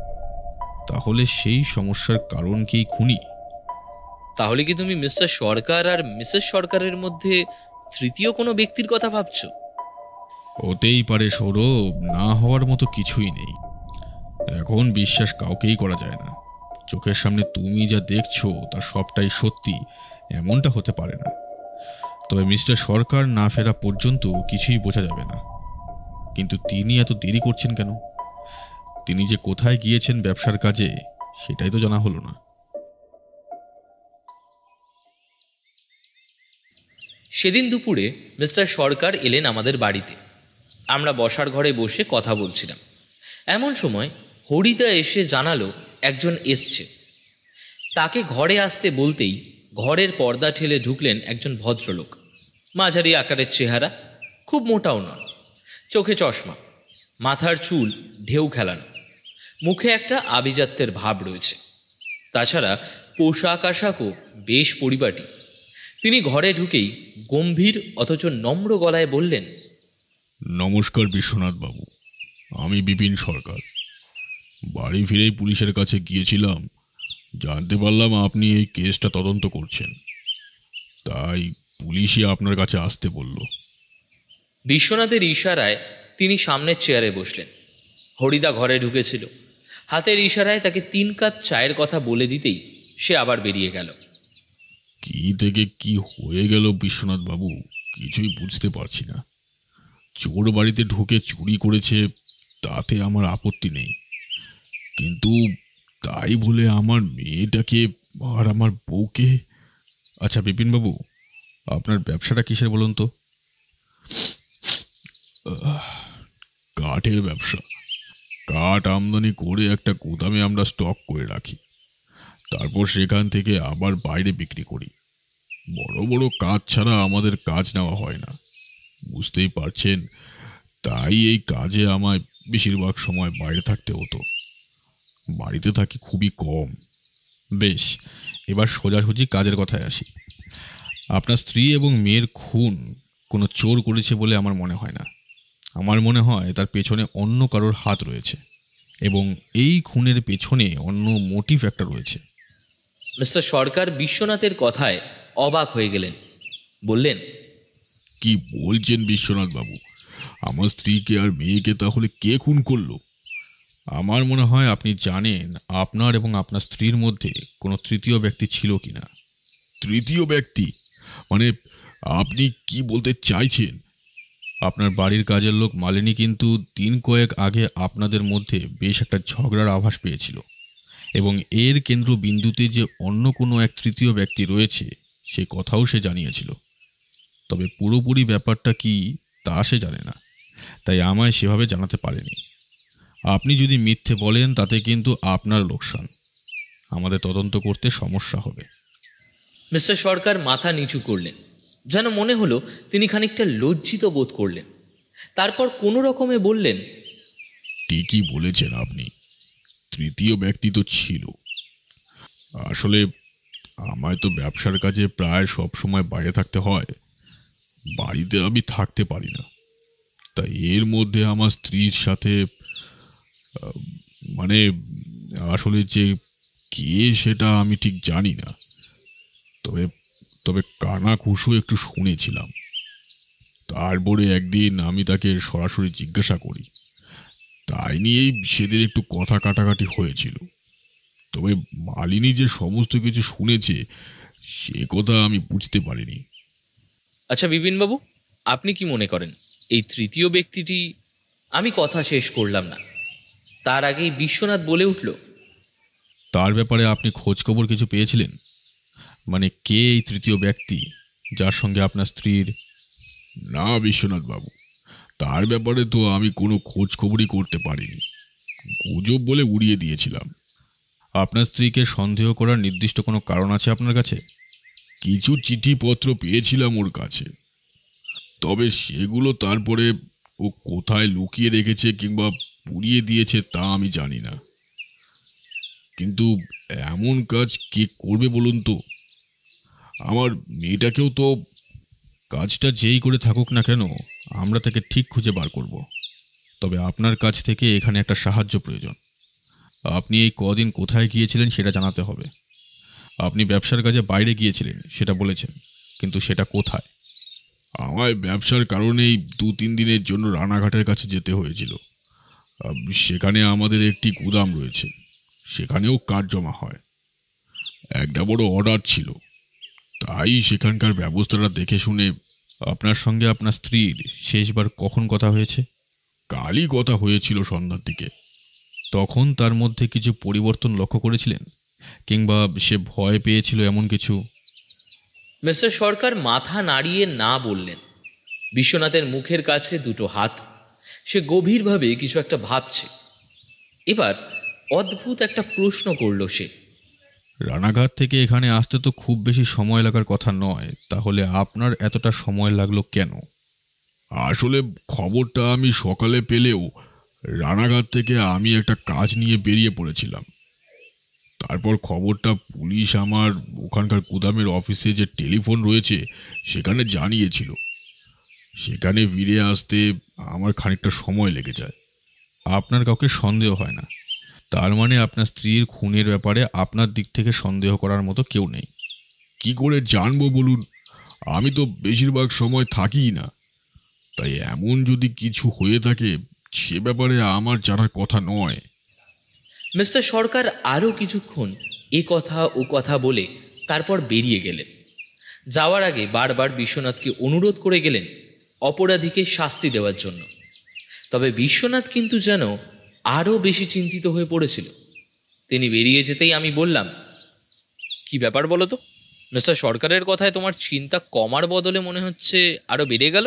C: তাহলে সেই সমস্যার কারণ কি খুনি?
B: তাহলে কি তুমি মিস্টার সরকার আর মিসেস সরকারের মধ্যে তৃতীয় কোনো ব্যক্তির কথা ভাবছো?
C: হতেই পারে সৌরভ, না হওয়ার মতো কিছুই নেই। এখন বিশ্বাস কাউকেই করা যায় না। চোখের সামনে তুমি যা দেখছো তার সবটাই সত্যি এমনটা হতে পারে না। তবে মিস্টার সরকার না ফেরা পর্যন্ত কিছুই বোঝা যাবে না। কিন্তু তিনি এত দেরি করছেন কেন? তিনি যে কোথায় গিয়েছেন ব্যবসার কাজে সেটাই তো জানা হলো না।
B: সেদিন দুপুরে মিস্টার সরকার এলেন আমাদের বাড়িতে। আমরা বসার ঘরে বসে কথা বলছিলাম। এমন সময় হরিদা এসে জানালো একজন এসছে। তাকে ঘরে আসতে বলতেই ঘরের পর্দা ঠেলে ঢুকলেন একজন ভদ্রলোক। মাঝারি আকারের চেহারা, খুব মোটাও নন, চোখে চশমা, মাথার চুল ঢেউ খেলানো, মুখে একটা আভিজাত্যের ভাব রয়েছে। তাছাড়া পোশাক আশাকও বেশ পরিপাটি। তিনি ঘরে ঢুকেই গম্ভীর অথচ নম্র গলায় বললেন,
C: নমস্কার বিশ্বনাথ বাবু, আমি বিপিন সরকার। বাড়ি ফিরেই পুলিশের কাছে গিয়েছিলাম, জানতে পারলাম আপনি এই কেসটা তদন্ত করছেন, তাই পুলিশই আপনার কাছে আসতে বলল।
B: বিশ্বনাথের ইশারায় তিনি সামনের চেয়ারে বসলেন। হরিদা ঘরে ঢুকেছিল। হাতের ইশারায় তাকে 3 কাপ চায়ের কথা বলে দিতেই সে আবার বেরিয়ে গেল।
C: কি থেকে কি হয়ে গেল বিশ্বনাথ বাবু, কিছুই বুঝতে পারছি না। চোর বাড়িতে ঢুকে চুরি করেছে, তাতে আমার আপত্তি নেই, কিন্তু তাই বলে আমার মেয়েটাকে আর আমার বউকে। আচ্ছা বিপিন বাবু, আপনার ব্যবসাটা কিসের বলুন তো? কাঠের ব্যবসা। কাঠ আমদানি করে একটা গুদামে আমরা স্টক করে রাখি, তারপর সেখান থেকে আবার বাইরে বিক্রি করি। বড় বড় কাজ ছাড়া আমাদের কাজ নেওয়া হয় না, বুঝতেই পারছেন। তাই এই কাজে আমায় বেশিরভাগ সময় বাইরে থাকতে হতো, বাড়িতে থাকি খুবই কম। বেশ, এবার সোজাসুজি কাজের কথায় আসি। আপনার স্ত্রী এবং মেয়ের খুন কোনো চোর করেছে বলে আমার মনে হয় না। আমার মনে হয় তার পেছনে অন্য কারোর হাত রয়েছে, এবং এই খুনের পেছনে অন্য মোটিভ একটা রয়েছে।
B: মিস্টার সরকার বিশ্বনাথের কথায় অবাক হয়ে গেলেন। বললেন,
C: কি বলছেন বিশ্বনাথ বাবু? আমার স্ত্রীকে আর মেয়েকে তাহলে কে খুন করলো? আমার মনে হয় আপনি জানেন আপনার এবং আপনার স্ত্রীর মধ্যে কোনো তৃতীয় ব্যক্তি ছিল কিনা। তৃতীয় ব্যক্তি মানে আপনি কি বলতে চাইছেন? আপনার বাড়ির কাজের লোক মালিনী কিন্তু দিন কয়েক আগে আপনাদের মধ্যে বেশ একটা ঝগড়ার আভাস পেয়েছিল, এবং এর কেন্দ্রবিন্দুতে যে অন্য কোনো এক তৃতীয় ব্যক্তি রয়েছে সে কথাও সে জানিয়েছিল। তবে পুরোপুরি ব্যাপারটা কি তা সে জানে না, তাই আমায় সেভাবে জানাতে পারেনি। আপনি যদি মিথ্যে বলেন তাতে কিন্তু আপনার লোকসান, আমাদের তদন্ত করতে সমস্যা হবে।
B: মিস্টার সরকার মাথা নিচু করলেন, যেন মনে হলো তিনি খানিকটা লজ্জিত বোধ করলেন। তারপর কোনো রকমে বললেন,
C: ঠিকই বলেছেন আপনি, তৃতীয় ব্যক্তি তো ছিল। আসলে আমায় তো ব্যবসার কাজে প্রায় সব সময় বাইরে থাকতে হয়, বাড়িতে আমি থাকতে পারি না। তাই এর মধ্যে আমার স্ত্রীর সাথে মানে আসলে যে কে সেটা আমি ঠিক জানি না, তবে তবে কানাঘুষো একটু শুনেছিলাম। তারপরে একদিন আমি তাকে সরাসরি জিজ্ঞাসা করি, তাই নিয়েই সেদিন একটু কথা কাটাকাটি হয়েছিল। তবে মালিনী যে সমস্ত কিছু শুনেছে সে কথা আমি বুঝতে পারিনি।
B: আচ্ছা বিপিনবাবু, আপনি কি মনে করেন এই তৃতীয় ব্যক্তিটি? আমি কথা শেষ করলাম না, তার আগেই বিশ্বনাথ বলে উঠল,
C: তার ব্যাপারে আপনি খোঁজখবর কিছু পেয়েছিলেন? মানে কে এই তৃতীয় ব্যক্তি যার সঙ্গে আপনার স্ত্রীর? না বিশ্বনাথ বাবু, তার ব্যাপারে তো আমি কোনো খোঁজ খবরই করতে পারিনি, গুজব বলে উড়িয়ে দিয়েছিলাম। আপনার স্ত্রীকে সন্দেহ করার নির্দিষ্ট কোনো কারণ আছে আপনার কাছে? কিছু চিঠিপত্র পেয়েছিলাম ওর কাছে, তবে সেগুলো তারপরে ও কোথায় লুকিয়ে রেখেছে কিংবা পুড়িয়ে দিয়েছে তা আমি জানি না। কিন্তু এমন কাজ কে করবে বলুন তো? আমার মেয়েটাকেও তো। কাজটা যেই করে থাকুক না কেন, আমরা তাকে ঠিক খুঁজে বার করব। তবে আপনার কাছ থেকে এখানে একটা সাহায্য প্রয়োজন। আপনি এই কদিন কোথায় গিয়েছিলেন সেটা জানাতে হবে। আপনি ব্যবসার কাজে বাইরে গিয়েছিলেন সেটা বলেছেন, কিন্তু সেটা কোথায়? আমায় ব্যবসার কারণেই 2-3 দিনের জন্য রানাঘাটের কাছে যেতে হয়েছিল। সেখানে আমাদের একটি গুদাম রয়েছে, সেখানেও কাঠ জমা হয়। একটা বড় অর্ডার ছিল, তাই সেখানকার ব্যবস্থাটা দেখে শুনে।
A: আপনার সঙ্গে আপনার স্ত্রীর শেষবার কখন কথা হয়েছে?
C: কালই কথা হয়েছিল সন্ধ্যার দিকে।
A: তখন তার মধ্যে কিছু পরিবর্তন লক্ষ্য করেছিলেন, কিংবা সে ভয় পেয়েছিল এমন কিছু?
B: মিস্টার সরকার মাথা নাড়িয়ে না বললেন। বিশ্বনাথের মুখের কাছে দুটো হাত। সে গভীরভাবে কিছু একটা ভাবছে। এবার অদ্ভুত একটা প্রশ্ন করল সে।
A: রানাঘাট থেকে এখানে আসতে তো খুব বেশি সময় লাগার কথা নয়, তাহলে আপনার এতটা সময় লাগলো কেন?
C: আসলে খবরটা আমি সকালে পেলেও রানাঘাট থেকে আমি একটা কাজ নিয়ে বেরিয়ে পড়েছিলাম। তারপর খবরটা পুলিশ আমার ওখানকার গুদামের অফিসে যে টেলিফোন রয়েছে সেখানে জানিয়েছিল। সেখানে ফিরে আসতে আমার খানিকটা সময় লেগে যায়।
A: আপনার কাউকে সন্দেহ হয় না, তার মানে আপনার স্ত্রীর খুনের ব্যাপারে আপনার দিক থেকে সন্দেহ করার মতো কেউ নেই?
C: কি করে জানবো বলুন? আমি তো বেশিরভাগ সময় থাকিই না। তাই এমন যদি কিছু হয়ে থাকে সে ব্যাপারে আমার জানার কথা নয়।
B: মিস্টার সরকার আরও কিছুক্ষণ এ কথা ও কথা বলে তারপর বেরিয়ে গেলেন। যাওয়ার আগে বারবার বিশ্বনাথকে অনুরোধ করে গেলেন অপরাধীকে শাস্তি দেওয়ার জন্য। তবে বিশ্বনাথ কিন্তু যেন আরও বেশি চিন্তিত হয়ে পড়েছিল। তিনি বেরিয়ে যেতেই আমি বললাম, কি ব্যাপার বলো তো? মিস্টার সরকারের কথায় তোমার চিন্তা কমার বদলে মনে হচ্ছে আরও বেড়ে গেল।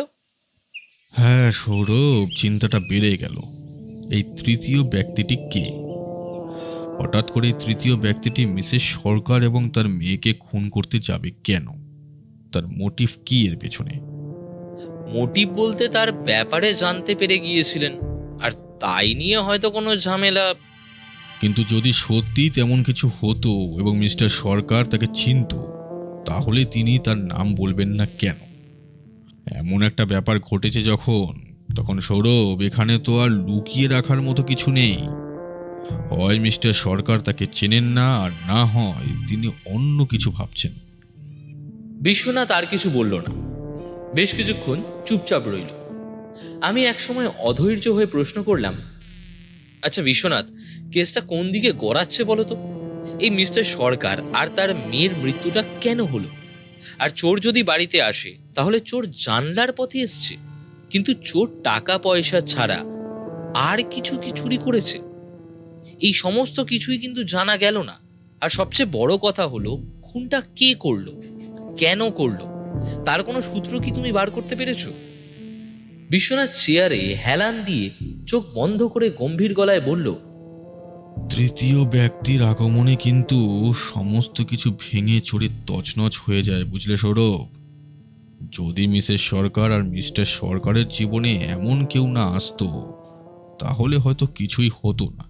A: হ্যাঁ সৌরভ, চিন্তাটা বেড়ে গেল। এই তৃতীয় ব্যক্তিটি কে? হঠাৎ করে এই তৃতীয় ব্যক্তিটি মিসেস সরকার এবং তার মেয়েকে খুন করতে যাবে কেন? তার মোটিভ কি এর পেছনে?
B: মোটিভ বলতে তার ব্যাপারে জানতে পেরে গিয়েছিলেন, আর তাই নিয়ে হয়তো কোনো ঝামেলা।
A: কিন্তু যদি সত্যি তেমন কিছু হতো এবং মিস্টার সরকার তাকে চিনত, তাহলে তিনি তার নাম বলবেন না কেন? এমন একটা ব্যাপার ঘটেছে তখন সৌরভ, এখানে তো আর লুকিয়ে রাখার মতো কিছু নেই। হয় মিস্টার সরকার তাকে চেনেন না, আর না হয় তিনি অন্য কিছু ভাবছেন।
B: বিশ্বনাথ আর কিছু বলল না। বেশ কিছুক্ষণ চুপচাপ রইল। আমি একসময় অধৈর্য হয়ে প্রশ্ন করলাম, আচ্ছা বিশ্বনাথ, কেসটা কোন দিকে গড়াচ্ছে বলো তো? এই মিস্টার সরকার আর তার মেয়ের মৃত্যুটা কেন হলো? আর চোর যদি বাড়িতে আসে তাহলে চোর জানলার পথে এসছে, কিন্তু চোর টাকা পয়সা ছাড়া আর কিছু কি চুরি করেছে? এই সমস্ত কিছুই কিন্তু জানা গেল না। আর সবচেয়ে বড় কথা হলো, খুনটা কে করলো, কেন করলো, তার কোনো সূত্র কি তুমি বার করতে পেরেছো? বিশ্বনাথ চেয়ারে হেলান দিয়ে চোখ বন্ধ করে গম্ভীর গলায় বলল,
A: তৃতীয় ব্যক্তির আগমনে কিন্তু সমস্ত কিছু ভেঙে চড়ে তছনছ হয়ে যায়, বুঝলে সৌরভ? যদি মিসেস সরকার আর মিস্টার সরকারের জীবনে এমন কেউ না আসতো, তাহলে হয়তো কিছুই হতো না,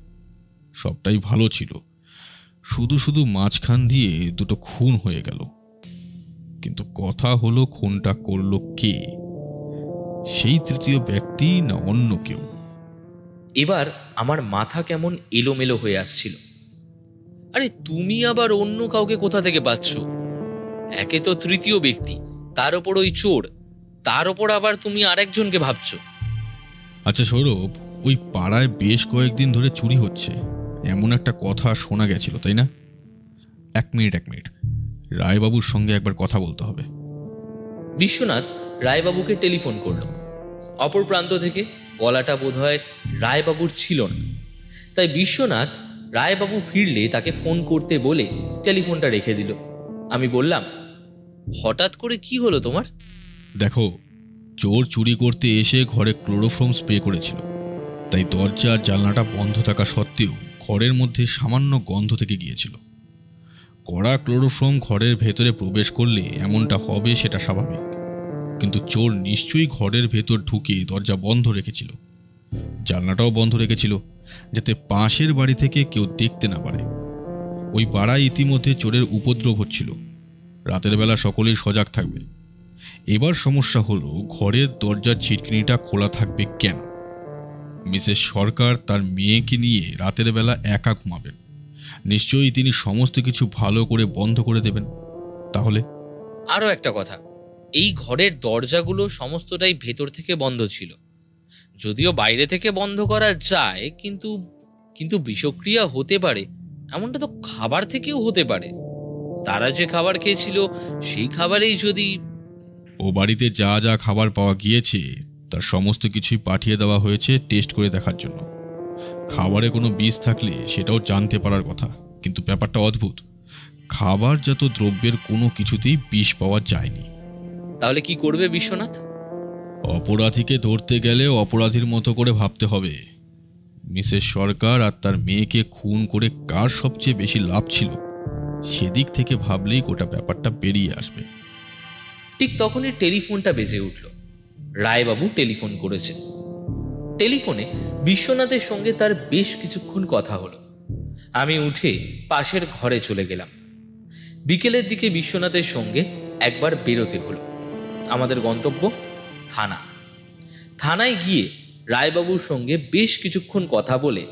A: সবটাই ভালো ছিল। শুধু শুধু মাঝখান দিয়ে দুটো খুন হয়ে গেল। কিন্তু কথা হলো, খুনটা করলো কে? সেই তৃতীয় ব্যক্তি না অন্য কেউ?
B: এবার আমার মাথা কেমন এলোমেলো হয়ে আসছিল। আরে তুমি আবার অন্য কাউকে কোথা থেকে পাচ্ছ? একে তো তৃতীয় ব্যক্তি, তার ওপর ওই চোর, তার ওপর আবার তুমি আরেকজনকে ভাবছো।
A: আচ্ছা সৌরভ, ওই পাড়ায় বেশ কয়েকদিন ধরে চুরি হচ্ছে এমন একটা কথা শোনা গেছিল, তাই না? এক মিনিট, রায়বাবুর সঙ্গে একবার কথা বলতে হবে।
B: বিশ্বনাথ রায়বাবুকে টেলিফোন করলো। অপর প্রান্ত থেকে গলাটা বোধহয় রায়বাবুর ছিল না, তাই বিশ্বনাথ রায়বাবু ফিরলে তাকে ফোন করতে বলে টেলিফোনটা রেখে দিল। আমি বললাম, হঠাৎ করে কি হলো তোমার?
A: দেখো, চোর চুরি করতে এসে ঘরে ক্লোরোফর্ম স্প্রে করেছিল, তাই দরজা আর জানলাটা বন্ধ থাকা সত্ত্বেও ঘরের মধ্যে সামান্য গন্ধ থেকে গিয়েছিল।
C: কড়া ক্লোরোফর্ম ঘরের ভেতরে প্রবেশ করলে এমনটা হবে সেটা স্বাভাবিক, কিন্তু চোর নিশ্চয়ই ঘরের ভেতর ঢুকে দরজা বন্ধ রেখেছিল, জানলাটাও বন্ধ রেখেছিল, যাতে পাশের বাড়ি থেকে কেউ দেখতে না পারে। ওই পাড়ায় ইতিমধ্যে চোরের উপদ্রব হচ্ছিল। রাতের বেলা সকলেই সজাগ থাকবে। এবার সমস্যা হলো, ঘরের দরজার ছিটকিনিটা খোলা থাকবে কেন? মিসেস সরকার তার মেয়েকে নিয়ে রাতের বেলা একা ঘুমাবেন, নিশ্চয়ই তিনি সমস্ত কিছু ভালো করে বন্ধ করে দেবেন। তাহলে
B: আরও একটা কথা, এই ঘরের দরজাগুলো সমস্তটাই ভেতর থেকে বন্ধ ছিল। যদিও বাইরে থেকে বন্ধ করা যায়, কিন্তু কিন্তু বিষক্রিয়া হতে পারে এমনটা তো খাবার থেকেও হতে পারে। তারা যে খাবার খেয়েছিল সেই খাবারেই যদি...
C: ও বাড়িতে যা যা খাবার পাওয়া গিয়েছে তার সমস্ত কিছুই পাঠিয়ে দেওয়া হয়েছে টেস্ট করে দেখার জন্য। খাবারে কোনো বিষ থাকলে সেটাও জানতে পারার কথা, কিন্তু ব্যাপারটা অদ্ভুত। খাবারজাত দ্রব্যের কোনো কিছুতেই বিষ পাওয়া যায়নি।
B: তাহলে কি করবে বিশ্বনাথ?
C: অপরাধীকে ধরতে গেলে অপরাধীর মতো করে ভাবতে হবে। মিসেস সরকার আর তার মেয়েকে খুন করে কার সবচেয়ে বেশি লাভ ছিল, সেদিক থেকে ভাবলেই গোটা ব্যাপারটা বেরিয়ে আসবে।
B: ঠিক তখনই টেলিফোনটা বেজে উঠল। রায়বাবু টেলিফোন করেছেন। টেলিফোনে বিশ্বনাথের সঙ্গে তার বেশ কিছুক্ষণ কথা হলো। আমি উঠে পাশের ঘরে চলে গেলাম। বিকেলের দিকে বিশ্বনাথের সঙ্গে একবার বেরোতে হলো। আমাদের গন্তব্য থানা। থানায় গিয়ে রায়বাবুর সঙ্গে বেশ কিছুক্ষণ কথা বলে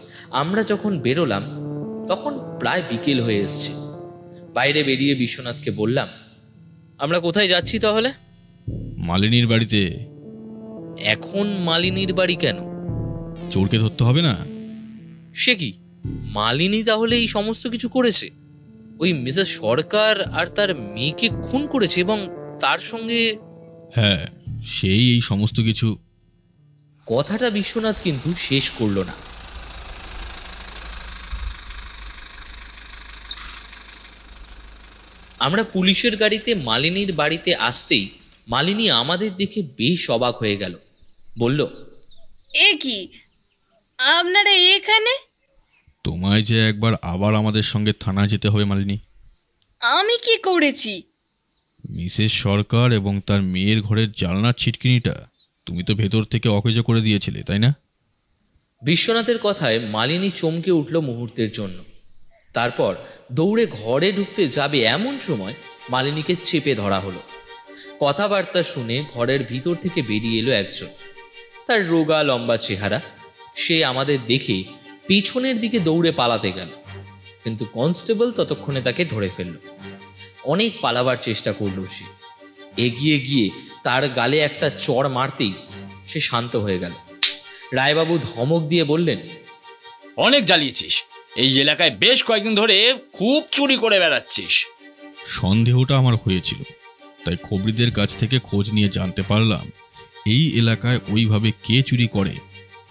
B: আমরা যখন বেরোলাম তখন প্রায় বিকেল হয়ে এসছে। বাইরে বেরিয়ে বিশ্বনাথকে বললাম, আমরা কোথায় যাচ্ছি তাহলে?
C: মালিনীর বাড়িতে।
B: এখন মালিনীর বাড়ি কেন?
C: চোরকে ধরতে হবে না?
B: সে কি, মালিনী তাহলে এই সমস্ত কিছু করেছে? ওই মিসেস সরকার আর তার মেয়েকে খুন করেছে এবং তার সঙ্গে...
C: হ্যাঁ, সেই এই সমস্ত কিছু।
B: কথাটা বিশ্বনাথ কিন্তু শেষ করল না। আমরা পুলিশের গাড়িতে মালিনীর বাড়িতে আসতেই মালিনী আমাদের দেখে বেশ অবাক হয়ে গেল। বলল,
E: এ কি, আপনারা এখানে?
C: তোমায় যে একবার আবার আমাদের সঙ্গে থানা যেতে হবে মালিনী।
E: আমি কি করেছি?
C: মিসেস সরকার এবং তার মেয়ের ঘরের জানলার ছিটকিনিটা তুমি তো ভেতর থেকে অকেজো করে দিয়েছিলে, তাই না?
B: বিশ্বনাথের কথায় মালিনী চমকে উঠল মুহূর্তের জন্য। তারপর দৌড়ে ঘরে ঢুকতে যাবে এমন সময় মালিনীকে চেপে ধরা হলো। কথাবার্তা শুনে ঘরের ভিতর থেকে বেরিয়ে এলো একজন। তার রোগা লম্বা চেহারা। সে আমাদের দেখে পিছনের দিকে দৌড়ে পালাতে গেল, কিন্তু কনস্টেবল ততক্ষণে তাকে ধরে ফেলল। অনেক পালাবার চেষ্টা করল সে। এগিয়ে গিয়ে তার গালে একটা চড় মারতেই সে শান্ত হয়ে গেল। রায়বাবু ধমক দিয়ে বললেন,
A: অনেক জ্বালিয়েছিস, এই এলাকায় বেশ কয়েকদিন ধরে খুব চুরি করে বেড়াচ্ছিস।
C: সন্দেহটা আমার হয়েছিল, তাই খবরিদের কাছ থেকে খোঁজ নিয়ে জানতে পারলাম এই এলাকায় ওইভাবে কে চুরি করে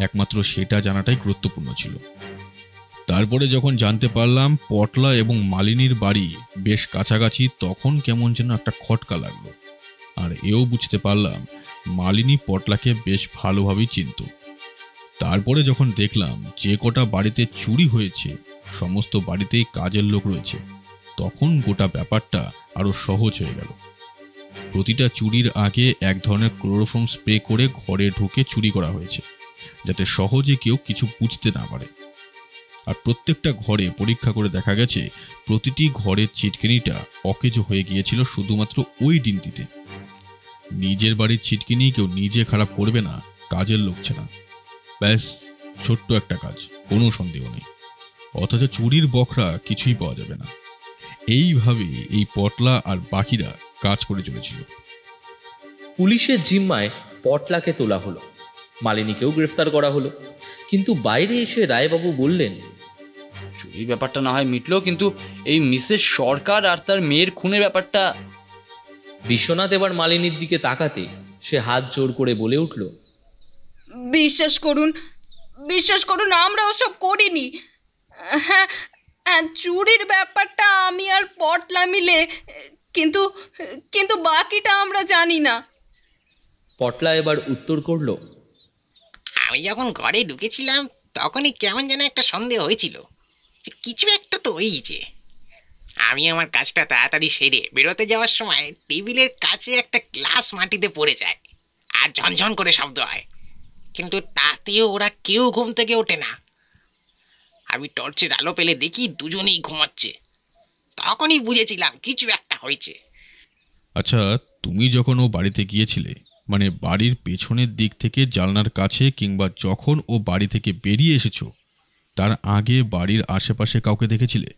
C: একমাত্র সেটা জানাটাই গুরুত্বপূর্ণ ছিল। তারপরে যখন জানতে পারলাম পটলা এবং মালিনীর বাড়ি বেশ কাছাকাছি, তখন কেমন যেন একটা খটকা লাগলো। আর এও বুঝতে পারলাম মালিনী পটলাকে বেশ ভালোভাবেই চিনত। তারপরে যখন দেখলাম যে কটা বাড়িতে চুরি হয়েছে সমস্ত বাড়িতেই কাজের লোক রয়েছে, তখন গোটা ব্যাপারটা আরো সহজ হয়ে গেল। প্রতিটা চুরির আগে এক ধরনের ক্লোরোফর্ম স্প্রে করে ঘরে ঢুকে চুরি করা হয়েছে, যাতে সহজে কেউ কিছু বুঝতে না পারে। আর প্রত্যেকটা ঘরে পরীক্ষা করে দেখা গেছে প্রতিটি ঘরের ছিটকিনিটা অকেজো হয়ে গিয়েছিল শুধুমাত্র ওই দিনটিতে। নিজের বাড়ির ছিটকিনি কেউ নিজে খারাপ করবে না, কাজের লোক ছাড়া। ব্যাস, ছোট্ট একটা কাজ, কোনো সন্দেহ নেই। অথচ চুরির বখরা কিছুই পাওয়া যাবে না। এইভাবে এই পটলা আর বাকিরা কাজ করে চলেছিল।
B: পুলিশের জিম্মায় পটলাকে তোলা হলো, মালিনীকেও গ্রেফতার করা হলো। কিন্তু বাইরে এসে রায়বাবু বললেন,
A: চুরির ব্যাপারটা না হয় মিটলো, কিন্তু এই মিসেস সরকার আর তার মেয়ের খুনের ব্যাপারটা...
B: বিশ্বনাথ এবার মালিনীর দিকে তাকাতে সে হাত জোর করে বলে উঠল,
E: বিশ্বাস করুন, বিশ্বাস করুন, আমরা ওসব করিনি। হ্যাঁ, চুরির ব্যাপারটা আমি আর পটলা মিলে, কিন্তু কিন্তু বাকিটা আমরা জানি না।
B: পটলা এবার উত্তর করল,
D: আমি যখন ঘরে ঢুকেছিলাম তখনই কেমন যেন একটা সন্দেহ হয়েছিল যে কিছু একটা তো হয়েছে। আমি আমার কাজটা তাড়াতাড়ি সেরে বেরোতে যাওয়ার সময় টেবিলের কাছে একটা গ্লাস মাটিতে পড়ে যায় আর ঝনঝন করে শব্দ হয়, কিন্তু তাতেও ওরা কেউ ঘুম থেকে ওঠে না। আমি টর্চের আলো পেলে দেখি দুজনেই ঘুমাচ্ছে। তখনই বুঝেছিলাম কিছু একটা হয়েছে।
C: আচ্ছা, তুমি যখন ও বাড়িতে গিয়েছিলে, মানে বাড়ির পেছনের দিক থেকে জানলার কাছে কিংবা যখন ও বাড়ি থেকে বেরিয়ে এসেছো, তার আগে বাড়ির আশেপাশে কাউকে দেখেছিলে?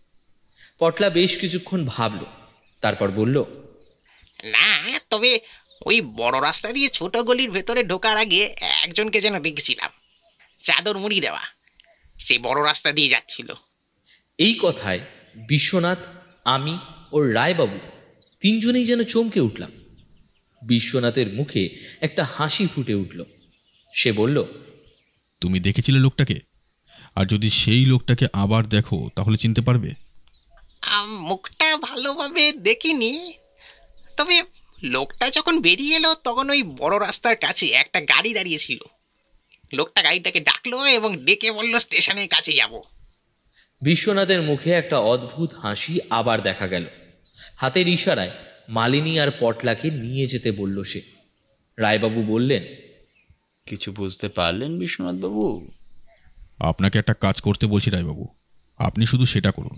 B: পটলা বেশ কিছুক্ষণ ভাবল, তারপর বলল,
D: না, তবে ওই বড় রাস্তা দিয়ে ছোট গলির ভেতরে ঢোকার আগে একজনকে যেন দেখেছিলাম, চাদর মুড়ি দেওয়া, সেই বড় রাস্তা দিয়ে যাচ্ছিল।
B: এই কথায় বিশ্বনাথ, আমি ও রায়বাবু তিনজনেই যেন চমকে উঠলাম। বিশ্বনাথের মুখে একটা হাসি ফুটে উঠল। সে বলল,
C: তুমি দেখেছিলে লোকটাকে? আর যদি সেই লোকটাকে আবার দেখো তাহলে চিনতে পারবে?
D: মুখটা ভালোভাবে দেখিনি, তবে লোকটা যখন বেরিয়ে এলো তখন ওই বড় রাস্তার কাছে একটা গাড়ি দাঁড়িয়েছিল। লোকটা গাড়িটাকে ডাকলো এবং ডেকে বলল স্টেশনের কাছে যাব।
B: বিশ্বনাথের মুখে একটা অদ্ভুত হাসি আবার দেখা গেল। হাতের ইশারায় মালিনী আর পটলাকে নিয়ে যেতে বলল সে। রায়বাবু বললেন,
A: কিছু বুঝতে পারলেন বিশ্বনাথ বাবু?
C: আপনাকে একটা কাজ করতে বলছি রায়বাবু, আপনি শুধু সেটা করুন।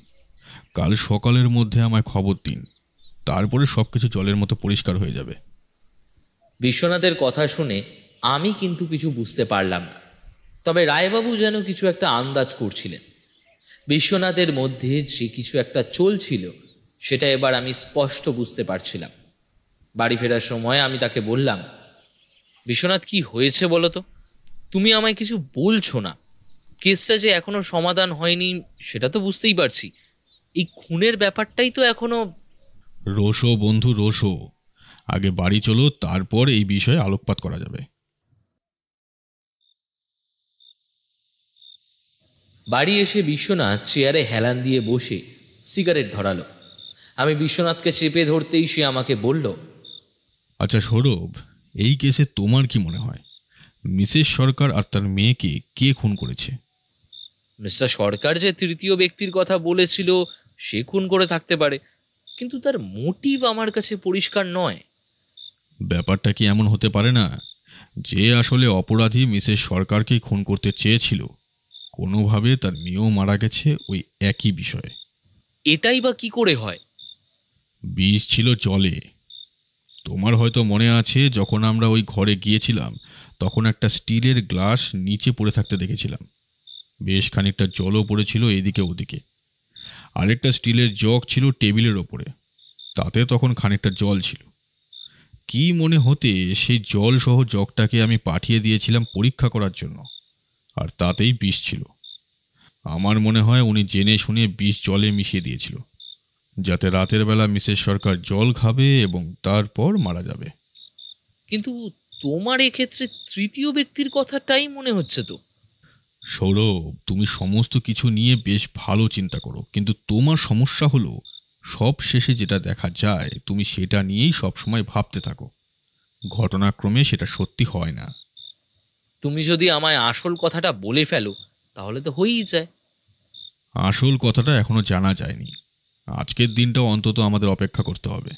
C: কাল সকালের মধ্যে আমায় খবর দিন, তারপরে সব কিছু জলের মতো পরিষ্কার হয়ে যাবে।
B: বিশ্বনাথের কথা শুনে আমি কিন্তু কিছু বুঝতে পারলাম না, তবে রায়বাবু যেন কিছু একটা আন্দাজ করছিলেন। বিশ্বনাথের মধ্যে যে কিছু একটা চলছিল সেটা এবার আমি স্পষ্ট বুঝতে পারছিলাম। বাড়ি ফেরার সময় আমি তাকে বললাম, বিশ্বনাথ, কি হয়েছে বলো তো? তুমি আমায় কিছু বলছো না। কেসটা যে এখনো সমাধান হয়নি সেটা তো বুঝতেই পারছি, এই খুনের ব্যাপারটাই তো এখনো।
C: রোশো বন্ধু রোশো, আগে বাড়ি চলো, তারপর এই বিষয়ে আলোকপাত করা যাবে।
B: বাড়ি এসে বিশ্বনাথ চেয়ারে হেলান দিয়ে বসে সিগারেট ধরালো। আমি বিশ্বনাথকে চেপে ধরতেই সে আমাকে বলল,
C: আচ্ছা সৌরভ, এই কেসে তোমার কি মনে হয় মিসেস সরকার আর তার মেয়েকে কে খুন করেছে?
B: মিস্টার সরকার যে তৃতীয় ব্যক্তির কথা বলেছিল সে খুন করে থাকতে পারে, কিন্তু তার মোটিভ আমার কাছে পরিষ্কার নয়।
C: ব্যাপারটা কি এমন হতে পারে না যে আসলে অপরাধী মিসেস সরকারকেই খুন করতে চেয়েছিল, কোনোভাবে তার মেয়েও মারা গেছে ওই একই বিষয়ে?
B: এটাই বা কি করে হয়?
C: বিষ ছিল জলে। তোমার হয়তো মনে আছে, যখন আমরা ওই ঘরে গিয়েছিলাম তখন একটা স্টিলের গ্লাস নিচে পড়ে থাকতে দেখেছিলাম। বেশ খানিকটা জলও পড়েছিল এদিকে ওদিকে। আরেকটা স্টিলের জগ ছিল টেবিলের ওপরে, তাতে তখন খানিকটা জল ছিল। কি মনে হতে সেই জল সহ জগটাকে আমি পাঠিয়ে দিয়েছিলাম পরীক্ষা করার জন্য, আর তাতেই বিষ ছিল। আমার মনে হয় উনি জেনে শুনে বিষ জলে মিশিয়ে দিয়েছিল, যাতে রাতের বেলা মিসেস সরকার জল খাবে এবং তারপর মারা যাবে।
B: কিন্তু তোমার এক্ষেত্রে তৃতীয় ব্যক্তির কথাটাই মনে হচ্ছে তো।
C: সৌরভ, তুমি সমস্ত কিছু নিয়ে বেশ ভালো চিন্তা করো, কিন্তু তোমার সমস্যা হলো সব শেষে যেটা দেখা যায় তুমি সেটা নিয়েই সবসময় ভাবতে থাকো। ঘটনাক্রমে সেটা সত্যি হয় না।
B: তুমি যদি আমায় আসল কথাটা বলে ফেলো তাহলে তো হয়েই যায়।
C: আসল কথাটা এখনো জানা যায়নি। আজকের দিনটাও অন্তত আমাদের অপেক্ষা করতে হবে।